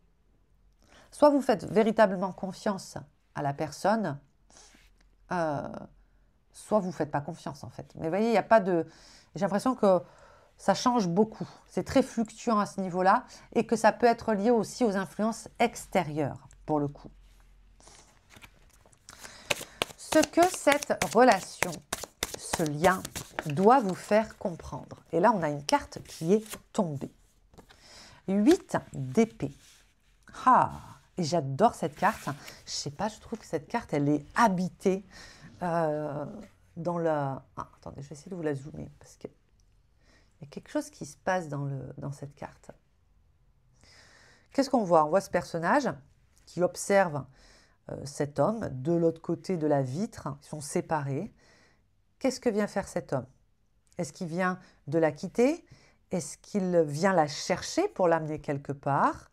Speaker 1: Soit vous faites véritablement confiance à la personne, soit vous ne faites pas confiance en fait. Mais vous voyez, il n'y a pas de... J'ai l'impression que ça change beaucoup. C'est très fluctuant à ce niveau-là et que ça peut être lié aussi aux influences extérieures, pour le coup. Ce que cette relation, ce lien, doit vous faire comprendre. Et là, on a une carte qui est tombée. 8 d'épée. Et j'adore cette carte. Je sais pas, je trouve que cette carte, elle est habitée dans la... attendez, je vais essayer de vous la zoomer parce que il y a quelque chose qui se passe dans cette carte. Qu'est-ce qu'on voit? On voit ce personnage qui observe cet homme de l'autre côté de la vitre. Ils sont séparés. Qu'est-ce que vient faire cet homme? Est-ce qu'il vient de la quitter? Est-ce qu'il vient la chercher pour l'amener quelque part?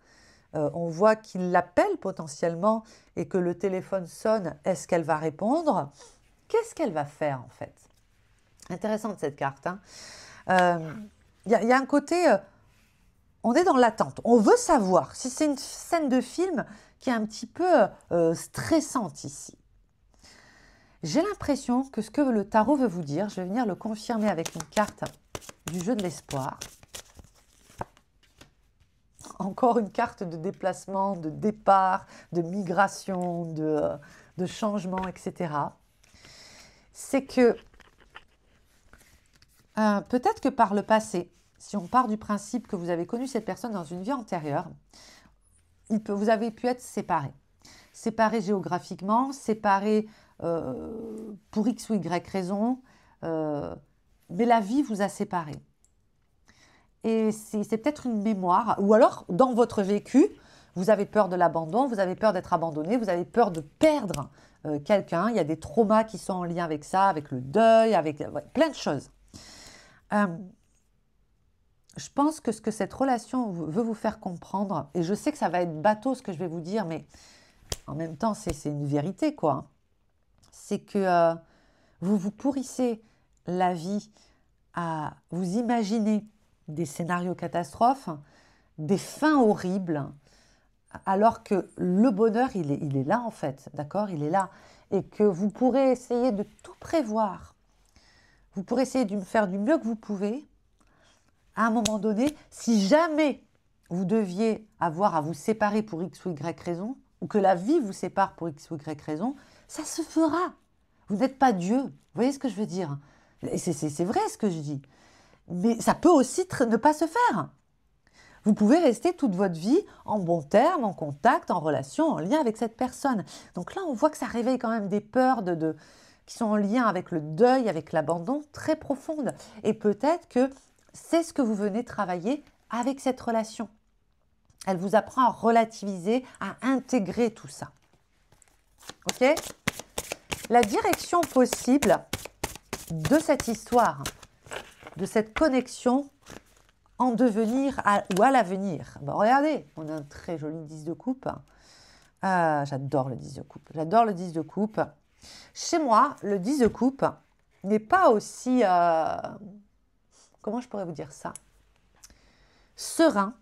Speaker 1: On voit qu'il l'appelle potentiellement et que le téléphone sonne. Est-ce qu'elle va répondre? Qu'est-ce qu'elle va faire en fait? Intéressante cette carte. Y a un côté, on est dans l'attente, on veut savoir. Si c'est une scène de film qui est un petit peu stressante ici. J'ai l'impression que ce que le tarot veut vous dire, je vais venir le confirmer avec une carte du jeu de l'espoir. Encore une carte de déplacement, de départ, de migration, de changement, etc. C'est que peut-être que par le passé, si on part du principe que vous avez connu cette personne dans une vie antérieure, vous avez pu être séparés. Séparés géographiquement, séparés pour X ou Y raison, mais la vie vous a séparés. Et c'est peut-être une mémoire, ou alors dans votre vécu, vous avez peur de l'abandon, vous avez peur d'être abandonné, vous avez peur de perdre quelqu'un. Il y a des traumas qui sont en lien avec ça, avec le deuil, avec plein de choses. Je pense que ce que cette relation veut vous faire comprendre, et je sais que ça va être bateau ce que je vais vous dire, mais en même temps c'est une vérité quoi, c'est que vous vous pourrissez la vie à vous imaginer des scénarios catastrophes, des fins horribles, alors que le bonheur, il est là en fait, d'accord? Il est là. Et que vous pourrez essayer de tout prévoir. Vous pourrez essayer de faire du mieux que vous pouvez. À un moment donné, si jamais vous deviez avoir à vous séparer pour X ou Y raison, ou que la vie vous sépare pour X ou Y raison, ça se fera. Vous n'êtes pas Dieu. Vous voyez ce que je veux dire? Et c'est vrai ce que je dis. Mais ça peut aussi ne pas se faire. Vous pouvez rester toute votre vie en bon terme, en contact, en relation, en lien avec cette personne. Donc là, on voit que ça réveille quand même des peurs qui sont en lien avec le deuil, avec l'abandon, très profondes. Et peut-être que c'est ce que vous venez travailler avec cette relation. Elle vous apprend à relativiser, à intégrer tout ça. Ok? La direction possible de cette histoire, de cette connexion en devenir ou à l'avenir. Bon, regardez, on a un très joli 10 de coupe. J'adore le 10 de coupe. J'adore le 10 de coupe. Chez moi, le 10 de coupe n'est pas aussi... comment je pourrais vous dire ça? Serein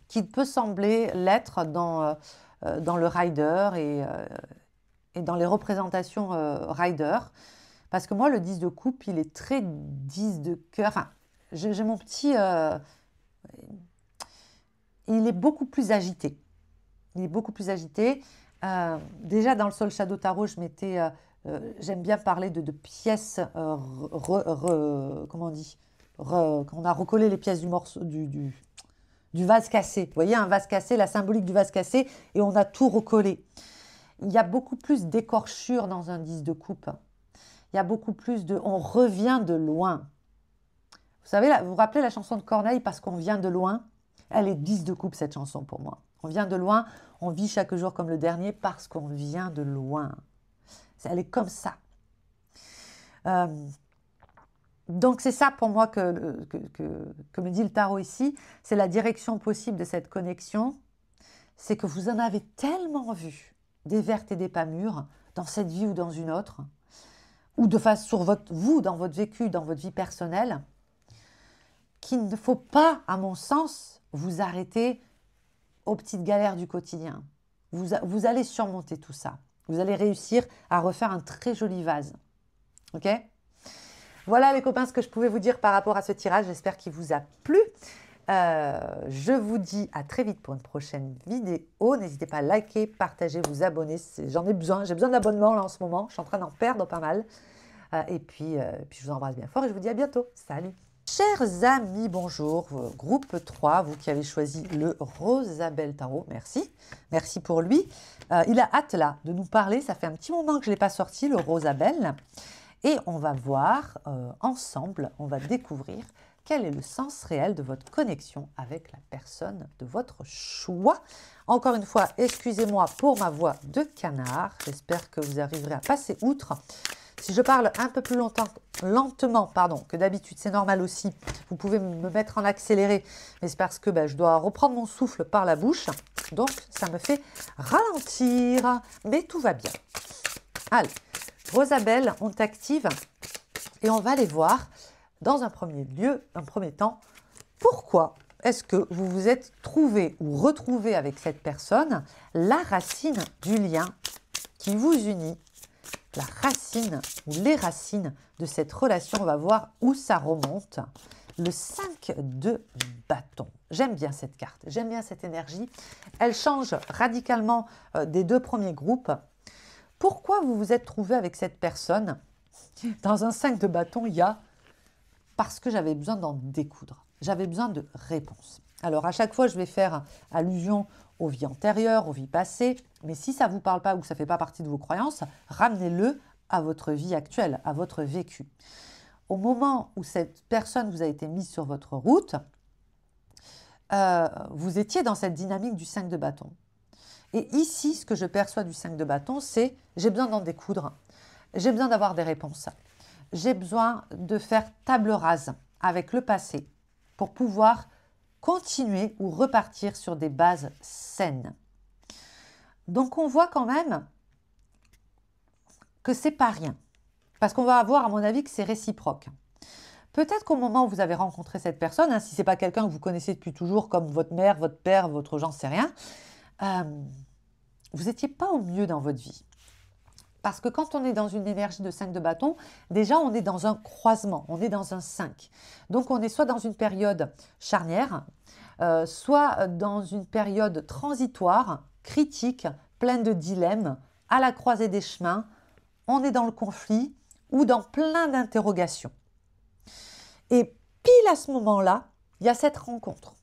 Speaker 1: qu'il peut sembler l'être dans le rider et dans les représentations rider. Parce que moi, le 10 de coupe, il est très 10 de cœur. Enfin, j'ai mon petit... il est beaucoup plus agité. Il est beaucoup plus agité. Déjà, dans le Soul Shadow Tarot, j'aime bien parler de pièces... comment on dit quand on a recollé les pièces du morceau... du vase cassé. Vous voyez, un vase cassé, la symbolique du vase cassé, et on a tout recollé. Il y a beaucoup plus d'écorchures dans un 10 de coupe. Il y a beaucoup plus de... On revient de loin. Vous savez, vous vous rappelez la chanson de Corneille, Parce qu'on vient de loin? Elle est 10 de coupe, cette chanson, pour moi. On vient de loin, on vit chaque jour comme le dernier parce qu'on vient de loin. Elle est comme ça. Donc, c'est ça pour moi que me dit le tarot ici. C'est la direction possible de cette connexion. C'est que vous en avez tellement vu des vertes et des pas mûres dans cette vie ou dans une autre, ou de face sur vous, dans votre vécu, dans votre vie personnelle, qu'il ne faut pas, à mon sens, vous arrêter aux petites galères du quotidien. Vous allez surmonter tout ça. Vous allez réussir à refaire un très joli vase. Ok ? Voilà les copains ce que je pouvais vous dire par rapport à ce tirage. J'espère qu'il vous a plu. Je vous dis à très vite pour une prochaine vidéo. N'hésitez pas à liker, partager, vous abonner. J'en ai besoin. J'ai besoin d'abonnements là en ce moment. Je suis en train d'en perdre pas mal. Et puis, je vous embrasse bien fort et je vous dis à bientôt. Salut! Chers amis, bonjour, groupe 3, vous qui avez choisi le Rosabelle Tarot, merci. Merci pour lui. Il a hâte là de nous parler. Ça fait un petit moment que je ne l'ai pas sorti, le Rosabelle. Et on va voir ensemble, on va découvrir quel est le sens réel de votre connexion avec la personne de votre choix. Encore une fois, excusez-moi pour ma voix de canard. J'espère que vous arriverez à passer outre. Si je parle un peu plus lentement que d'habitude, c'est normal aussi. Vous pouvez me mettre en accéléré, mais c'est parce que je dois reprendre mon souffle par la bouche. Donc, ça me fait ralentir, mais tout va bien. Allez, Rosabelle, on t'active et on va aller voir dans un premier temps, pourquoi est-ce que vous vous êtes trouvé ou retrouvé avec cette personne, la racine du lien qui vous unit, la racine ou les racines de cette relation. On va voir où ça remonte. Le 5 de bâton. J'aime bien cette carte, j'aime bien cette énergie. Elle change radicalement des deux premiers groupes. Pourquoi vous vous êtes trouvé avec cette personne? Dans un 5 de bâton, il y a parce que j'avais besoin d'en découdre. J'avais besoin de réponses. Alors, à chaque fois, je vais faire allusion aux vies antérieures, aux vies passées. Mais si ça ne vous parle pas ou que ça ne fait pas partie de vos croyances, ramenez-le à votre vie actuelle, à votre vécu. Au moment où cette personne vous a été mise sur votre route, vous étiez dans cette dynamique du 5 de bâton. Et ici, ce que je perçois du 5 de bâton, c'est j'ai besoin d'en découdre, j'ai besoin d'avoir des réponses, j'ai besoin de faire table rase avec le passé pour pouvoir continuer ou repartir sur des bases saines. Donc, on voit quand même que c'est pas rien. Parce qu'on va avoir, à mon avis, que c'est réciproque. Peut-être qu'au moment où vous avez rencontré cette personne, si ce n'est pas quelqu'un que vous connaissez depuis toujours, comme votre mère, votre père, votre j'en sais rien, vous n'étiez pas au mieux dans votre vie. Parce que quand on est dans une énergie de 5 de bâton, déjà on est dans un croisement, on est dans un 5. Donc on est soit dans une période charnière, soit dans une période transitoire, critique, pleine de dilemmes, à la croisée des chemins, on est dans le conflit ou dans plein d'interrogations. Et pile à ce moment-là, il y a cette rencontre.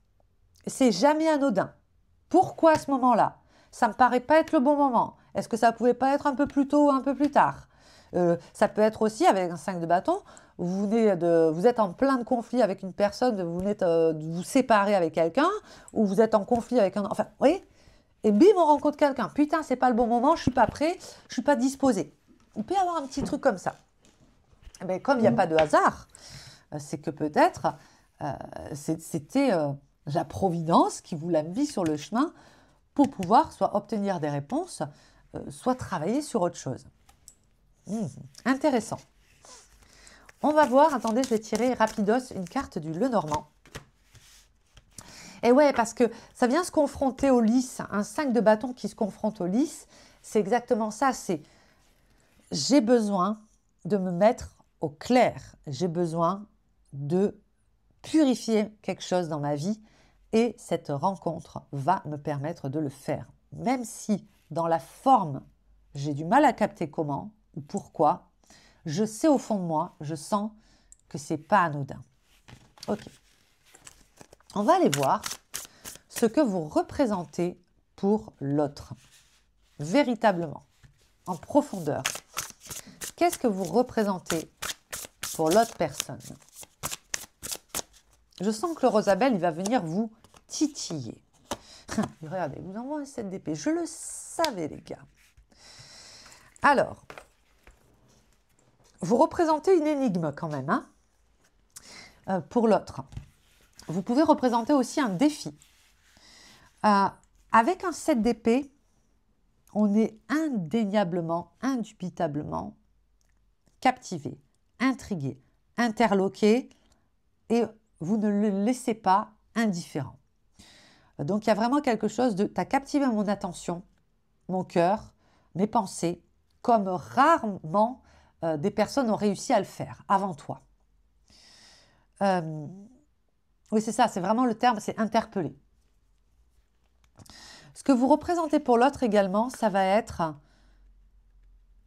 Speaker 1: C'est jamais anodin. Pourquoi à ce moment-là? Ça ne me paraît pas être le bon moment. Est-ce que ça ne pouvait pas être un peu plus tôt ou un peu plus tard? Ça peut être aussi avec un 5 de bâton, vous êtes en plein de conflit avec une personne, vous venez de vous séparer avec quelqu'un, ou vous êtes en conflit avec un... Enfin, vous voyez? Et bim, on rencontre quelqu'un. Putain, c'est pas le bon moment, je suis pas prêt, je suis pas disposé. Il peut y avoir un petit truc comme ça. Mais comme il n'y a pas de hasard, c'est que peut-être c'était la providence qui vous l'a mis sur le chemin pour pouvoir soit obtenir des réponses, soit travailler sur autre chose. Intéressant. On va voir, attendez, je vais tirer rapidos une carte du Lenormand. Et ouais, parce que ça vient se confronter au lys. Un 5 de bâton qui se confronte au lys, c'est exactement ça. C'est j'ai besoin de me mettre au clair. J'ai besoin de purifier quelque chose dans ma vie et cette rencontre va me permettre de le faire. Même si dans la forme, j'ai du mal à capter comment ou pourquoi, je sais au fond de moi, je sens que c'est pas anodin. Ok. On va aller voir ce que vous représentez pour l'autre. Véritablement, en profondeur. Qu'est-ce que vous représentez pour l'autre personne? Je sens que le Rosabelle, il va venir vous titiller. Regardez, il vous envoie un 7 d'épée. Je le savais, les gars. Alors, vous représentez une énigme quand même, hein, pour l'autre. Vous pouvez représenter aussi un défi. Avec un 7 d'épée, on est indéniablement, indubitablement captivé, intrigué, interloqué et vous ne le laissez pas indifférent. Donc, il y a vraiment quelque chose de... Tu as captivé mon attention, mon cœur, mes pensées, comme rarement des personnes ont réussi à le faire avant toi. Oui, c'est ça, c'est vraiment le terme, c'est interpeller. Ce que vous représentez pour l'autre également, ça va être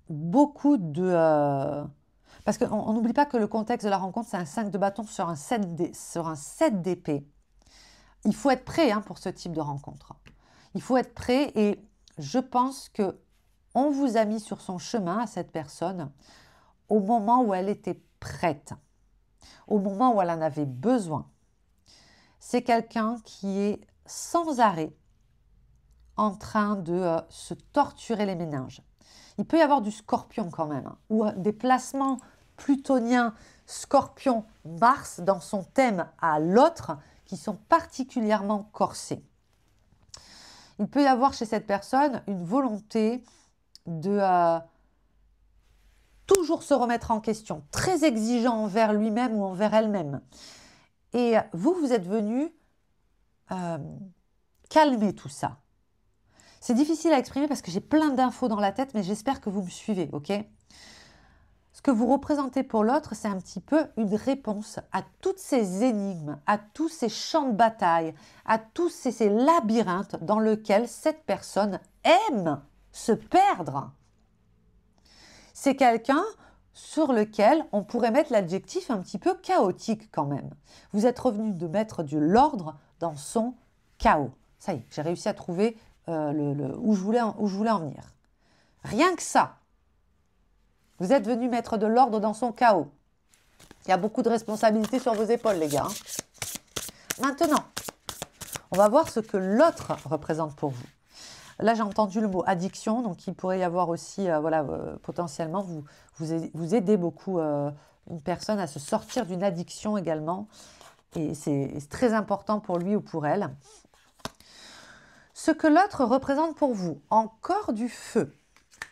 Speaker 1: beaucoup de... Parce qu'on n'oublie pas que le contexte de la rencontre, c'est un 5 de bâton sur un 7 d'épée. Il faut être prêt pour ce type de rencontre. Il faut être prêt et je pense que on vous a mis sur son chemin à cette personne au moment où elle était prête, au moment où elle en avait besoin. C'est quelqu'un qui est sans arrêt en train de se torturer les méninges. Il peut y avoir du scorpion quand même, ou des placements plutoniens scorpion-Mars dans son thème à l'autre qui sont particulièrement corsés. Il peut y avoir chez cette personne une volonté de toujours se remettre en question, très exigeant envers lui-même ou envers elle-même. Et vous, vous êtes venu calmer tout ça. C'est difficile à exprimer parce que j'ai plein d'infos dans la tête, mais j'espère que vous me suivez, ok? Ce que vous représentez pour l'autre, c'est un petit peu une réponse à toutes ces énigmes, à tous ces champs de bataille, à tous ces labyrinthes dans lesquels cette personne aime se perdre. C'est quelqu'un sur lequel on pourrait mettre l'adjectif un petit peu chaotique quand même. Vous êtes revenu de mettre de l'ordre dans son chaos. Ça y est, j'ai réussi à trouver où je voulais en venir. Rien que ça. Vous êtes venu mettre de l'ordre dans son chaos. Il y a beaucoup de responsabilités sur vos épaules, les gars. Maintenant, on va voir ce que l'autre représente pour vous. Là, j'ai entendu le mot addiction, donc il pourrait y avoir aussi, potentiellement, vous aidez beaucoup une personne à se sortir d'une addiction également. Et c'est très important pour lui ou pour elle. Ce que l'autre représente pour vous, encore du feu,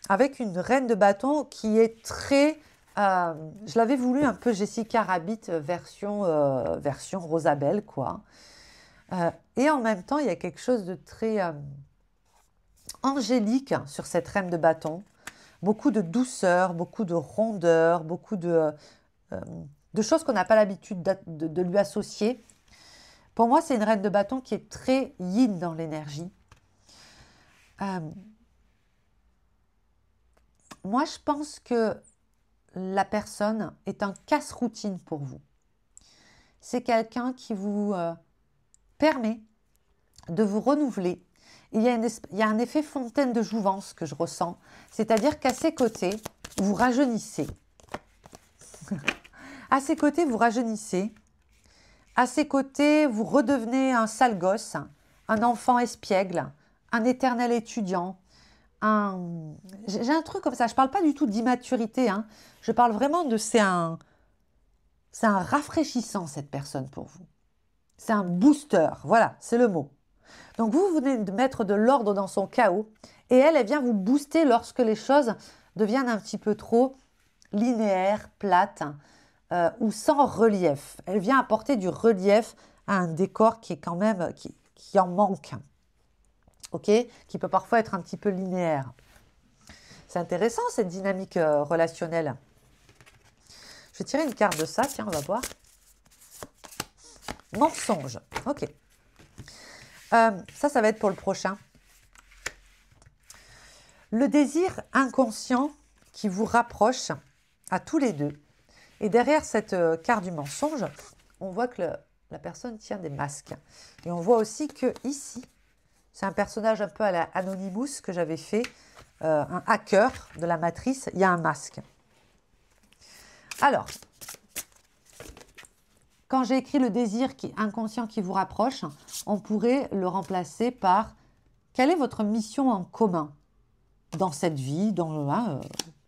Speaker 1: avec une reine de bâton qui est très... je l'avais voulu un peu Jessica Rabbit version Rosabelle, quoi. Et en même temps, il y a quelque chose de très angélique sur cette reine de bâton. Beaucoup de douceur, beaucoup de rondeur, beaucoup de choses qu'on n'a pas l'habitude de lui associer. Pour moi, c'est une reine de bâton qui est très yin dans l'énergie. Moi, je pense que la personne est un casse-routine pour vous. C'est quelqu'un qui vous permet de vous renouveler. Il y a un effet fontaine de jouvence que je ressens, c'est-à-dire qu'à ses côtés, vous rajeunissez. À ses côtés, vous rajeunissez. À ses côtés, vous redevenez un sale gosse, un enfant espiègle, un éternel étudiant. J'ai un truc comme ça, je ne parle pas du tout d'immaturité, hein. Je parle vraiment de... C'est un rafraîchissant, cette personne, pour vous. C'est un booster, voilà, c'est le mot. Donc vous venez de mettre de l'ordre dans son chaos et elle vient vous booster lorsque les choses deviennent un petit peu trop linéaires, plates ou sans relief. Elle vient apporter du relief à un décor qui est quand même, qui en manque, ok, qui peut parfois être un petit peu linéaire. C'est intéressant cette dynamique relationnelle. Je vais tirer une carte de ça, tiens, on va voir. Mensonge, ok. Ça va être pour le prochain. Le désir inconscient qui vous rapproche à tous les deux. Et derrière cette carte du mensonge, on voit que la personne tient des masques. Et on voit aussi que ici, c'est un personnage un peu à la Anonymous que j'avais fait, un hacker de la matrice, il y a un masque. Alors, quand j'ai écrit le désir inconscient qui vous rapproche, on pourrait le remplacer par quelle est votre mission en commun dans cette vie,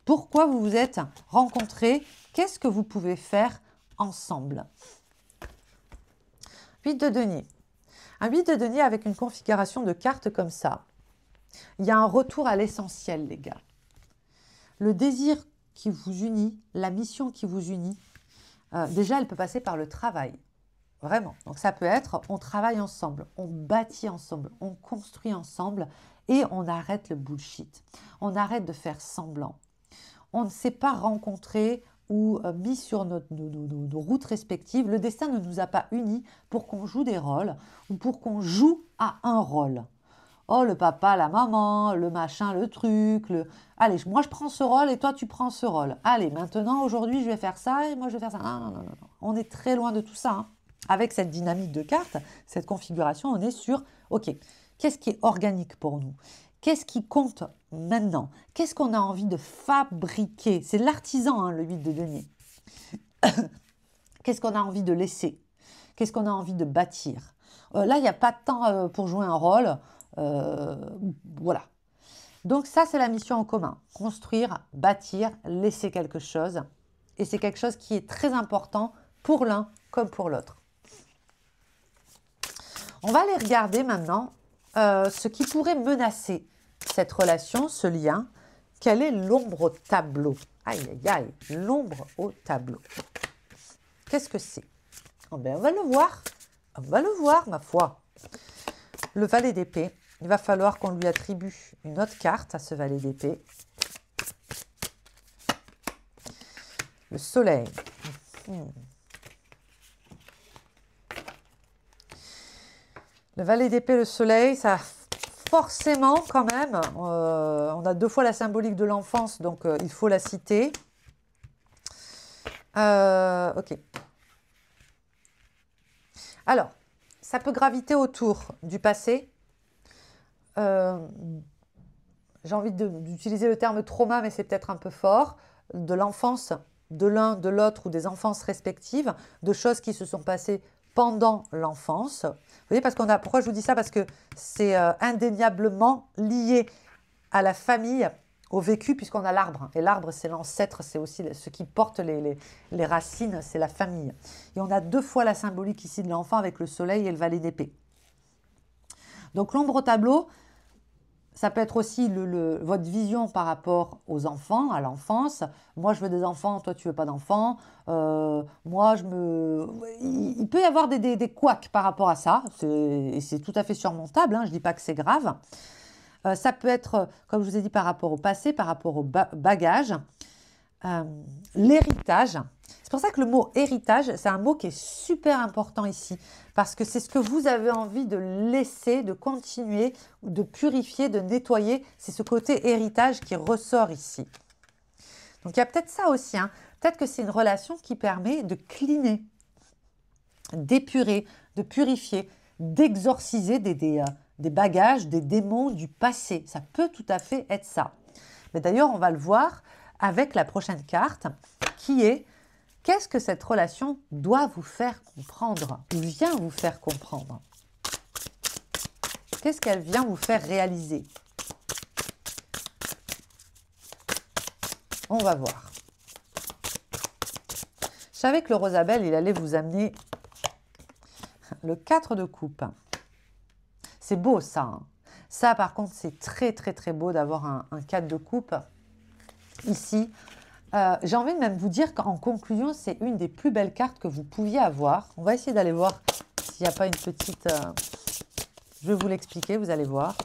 Speaker 1: pourquoi vous vous êtes rencontrés, qu'est-ce que vous pouvez faire ensemble. 8 de denier. Un 8 de denier avec une configuration de cartes comme ça. Il y a un retour à l'essentiel, les gars. Le désir qui vous unit, la mission qui vous unit, déjà, elle peut passer par le travail. Vraiment. Donc, ça peut être, on travaille ensemble, on bâtit ensemble, on construit ensemble et on arrête le bullshit. On arrête de faire semblant. On ne s'est pas rencontrés ou mis sur nos routes respectives. Le destin ne nous a pas unis pour qu'on joue des rôles ou pour qu'on joue à un rôle. Oh, le papa, la maman, le machin, le truc. Allez, moi je prends ce rôle et toi tu prends ce rôle. Allez, maintenant, aujourd'hui, je vais faire ça et moi je vais faire ça. Non, non, non, non. On est très loin de tout ça, hein. Avec cette dynamique de cartes, cette configuration, on est sur, ok, qu'est-ce qui est organique pour nous? Qu'est-ce qui compte maintenant? Qu'est-ce qu'on a envie de fabriquer? C'est l'artisan, hein, le 8 de denier. Qu'est-ce qu'on a envie de laisser? Qu'est-ce qu'on a envie de bâtir? Là, il n'y a pas de temps pour jouer un rôle. Voilà. Donc ça, c'est la mission en commun. Construire, bâtir, laisser quelque chose. Et c'est quelque chose qui est très important pour l'un comme pour l'autre. On va aller regarder maintenant ce qui pourrait menacer cette relation, ce lien. Quelle est l'ombre au tableau? Aïe, aïe, aïe, l'ombre au tableau. Qu'est-ce que c'est? Oh ben, on va le voir. On va le voir, ma foi. Le valet d'épée. Il va falloir qu'on lui attribue une autre carte à ce valet d'épée. Le soleil. Le valet d'épée, le soleil, ça forcément quand même, on a 2 fois la symbolique de l'enfance, donc il faut la citer. Ok. Alors, ça peut graviter autour du passé. J'ai envie d'utiliser le terme trauma, mais c'est peut-être un peu fort, de l'enfance de l'un, de l'autre ou des enfances respectives, de choses qui se sont passées pendant l'enfance. Vous voyez, pourquoi je vous dis ça? Parce que c'est indéniablement lié à la famille, au vécu, puisqu'on a l'arbre. Et l'arbre, c'est l'ancêtre, c'est aussi ce qui porte les racines, c'est la famille. Et on a 2 fois la symbolique ici de l'enfant avec le soleil et le valet d'épée. Donc l'ombre au tableau, ça peut être aussi votre vision par rapport aux enfants, à l'enfance. Moi, je veux des enfants, toi, tu veux pas d'enfants. Il peut y avoir des couacs par rapport à ça. C'est tout à fait surmontable, hein, je ne dis pas que c'est grave. Ça peut être, comme je vous ai dit, par rapport au passé, par rapport au bagage, l'héritage. C'est pour ça que le mot héritage, c'est un mot qui est super important ici, parce que c'est ce que vous avez envie de laisser, de continuer, de purifier, de nettoyer. C'est ce côté héritage qui ressort ici. Donc il y a peut-être ça aussi, hein. Peut-être que c'est une relation qui permet de cleaner, d'épurer, de purifier, d'exorciser des bagages, des démons du passé. Ça peut tout à fait être ça. Mais d'ailleurs, on va le voir avec la prochaine carte qui est qu'est-ce que cette relation doit vous faire comprendre ou vient vous faire comprendre? Qu'est-ce qu'elle vient vous faire réaliser? On va voir. Je savais que le Rosabelle, il allait vous amener le 4 de coupe. C'est beau ça, hein. Ça, par contre, c'est très, très, très beau d'avoir un 4 de coupe ici. J'ai envie de même vous dire qu'en conclusion, c'est une des plus belles cartes que vous pouviez avoir. On va essayer d'aller voir s'il n'y a pas une petite... je vais vous l'expliquer, vous allez voir.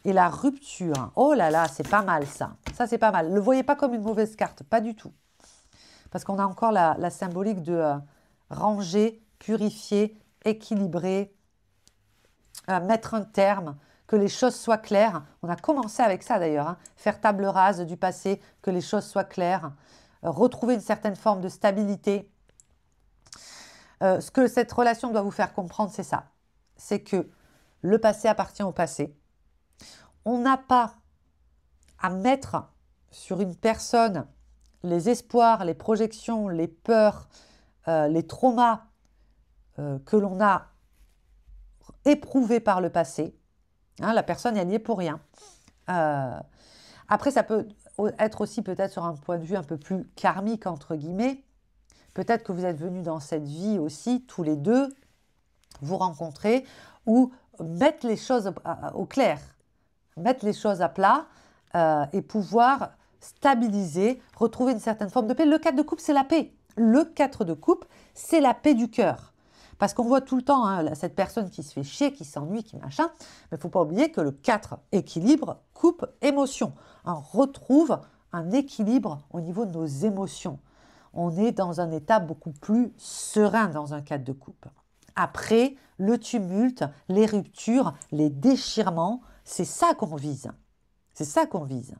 Speaker 1: Et la rupture. Oh là là, c'est pas mal ça. Ça, c'est pas mal. Ne le voyez pas comme une mauvaise carte, pas du tout. Parce qu'on a encore la symbolique de ranger, purifier, équilibrer, mettre un terme, que les choses soient claires. On a commencé avec ça d'ailleurs, hein. Faire table rase du passé, que les choses soient claires, retrouver une certaine forme de stabilité. Ce que cette relation doit vous faire comprendre, c'est ça. C'est que le passé appartient au passé. On n'a pas à mettre sur une personne les espoirs, les projections, les peurs, les traumas que l'on a éprouvés par le passé. Hein, la personne, elle n'y est pour rien. Après, ça peut être aussi peut-être sur un point de vue un peu plus karmique, entre guillemets. Peut-être que vous êtes venus dans cette vie aussi, tous les deux, vous rencontrer ou mettre les choses au clair, mettre les choses à plat et pouvoir stabiliser, retrouver une certaine forme de paix. Le 4 de coupe, c'est la paix. Le 4 de coupe, c'est la paix du cœur. Parce qu'on voit tout le temps hein, cette personne qui se fait chier, qui s'ennuie, qui machin. Mais il ne faut pas oublier que le 4, équilibre, coupe, émotion. On retrouve un équilibre au niveau de nos émotions. On est dans un état beaucoup plus serein dans un 4 de coupe. Après, le tumulte, les ruptures, les déchirements, c'est ça qu'on vise. C'est ça qu'on vise.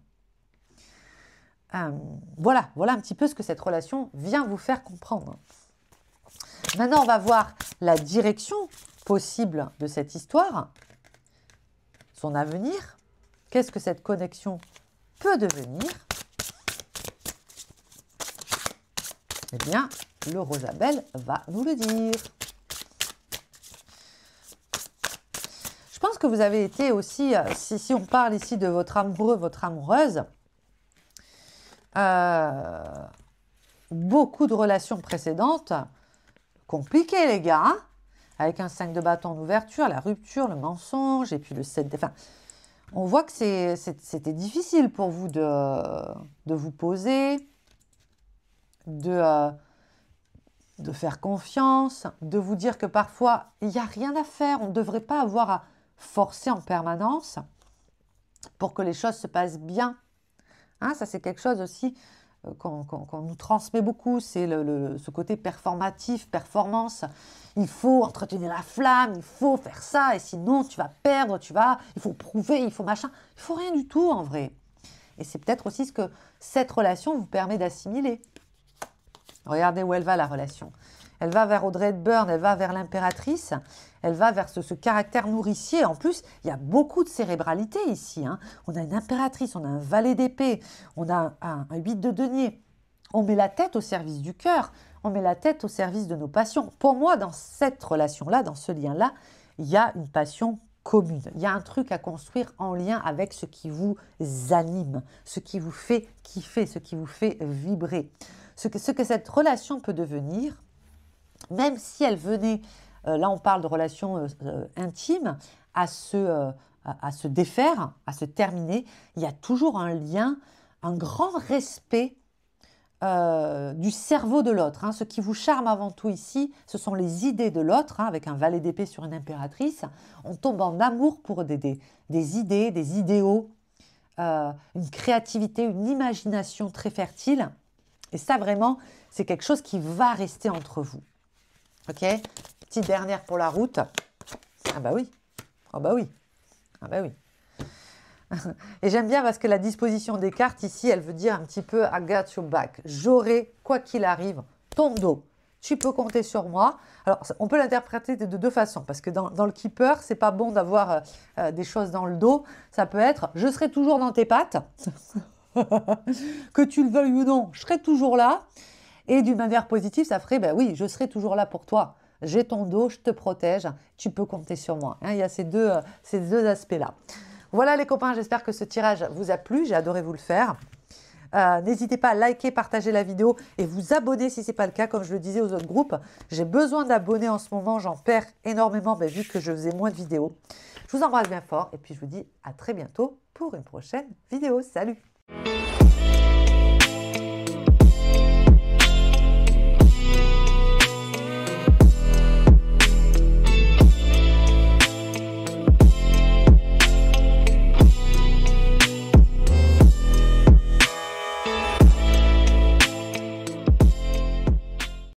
Speaker 1: Voilà un petit peu ce que cette relation vient vous faire comprendre. Maintenant, on va voir la direction possible de cette histoire, son avenir. Qu'est-ce que cette connexion peut devenir? Eh bien, le Rosabelle va nous le dire. Je pense que vous avez été aussi, si on parle ici de votre amoureux, votre amoureuse, beaucoup de relations précédentes compliquées, les gars, hein, avec un 5 de bâton en ouverture, la rupture, le mensonge, et puis le 7 de... Enfin, on voit que c'était difficile pour vous de vous poser, de faire confiance, de vous dire que parfois, il n'y a rien à faire, on ne devrait pas avoir à forcer en permanence pour que les choses se passent bien. Hein, ça, c'est quelque chose aussi qu'on nous transmet beaucoup, c'est ce côté performatif, performance. Il faut entretenir la flamme, il faut faire ça, et sinon tu vas perdre, il faut prouver, il faut machin. Il faut rien du tout en vrai. Et c'est peut-être aussi ce que cette relation vous permet d'assimiler. Regardez où elle va, la relation. Elle va vers Audrey Hepburn, elle va vers l'impératrice, elle va vers ce caractère nourricier. En plus, il y a beaucoup de cérébralité ici. Hein. On a une impératrice, on a un valet d'épée, on a un 8 de denier. On met la tête au service du cœur, on met la tête au service de nos passions. Pour moi, dans cette relation-là, dans ce lien-là, il y a une passion commune. Il y a un truc à construire en lien avec ce qui vous anime, ce qui vous fait kiffer, ce qui vous fait vibrer. Ce que cette relation peut devenir, même si elle venait, là on parle de relations intimes, à se défaire, à se terminer, il y a toujours un lien, un grand respect du cerveau de l'autre. Hein. Ce qui vous charme avant tout ici, ce sont les idées de l'autre, hein, avec un valet d'épée sur une impératrice. On tombe en amour pour des idées, des idéaux, une créativité, une imagination très fertile. Et ça, vraiment, c'est quelque chose qui va rester entre vous. Ok? Petite dernière pour la route. Ah bah oui. Ah bah oui. Ah bah oui. Et j'aime bien parce que la disposition des cartes ici, elle veut dire un petit peu I got your back. J'aurai, quoi qu'il arrive, ton dos. Tu peux compter sur moi. Alors, on peut l'interpréter de deux façons, parce que dans le keeper, c'est pas bon d'avoir des choses dans le dos. Ça peut être, je serai toujours dans tes pattes, que tu le veuilles ou non, je serai toujours là. Et d'une manière positive, ça ferait, ben oui, je serai toujours là pour toi. J'ai ton dos, je te protège, tu peux compter sur moi. Hein, il y a ces deux aspects-là. Voilà les copains, j'espère que ce tirage vous a plu, j'ai adoré vous le faire. N'hésitez pas à liker, partager la vidéo et vous abonner si ce n'est pas le cas, comme je le disais aux autres groupes. J'ai besoin d'abonnés en ce moment, j'en perds énormément vu que je faisais moins de vidéos. Je vous embrasse bien fort et puis je vous dis à très bientôt pour une prochaine vidéo. Salut!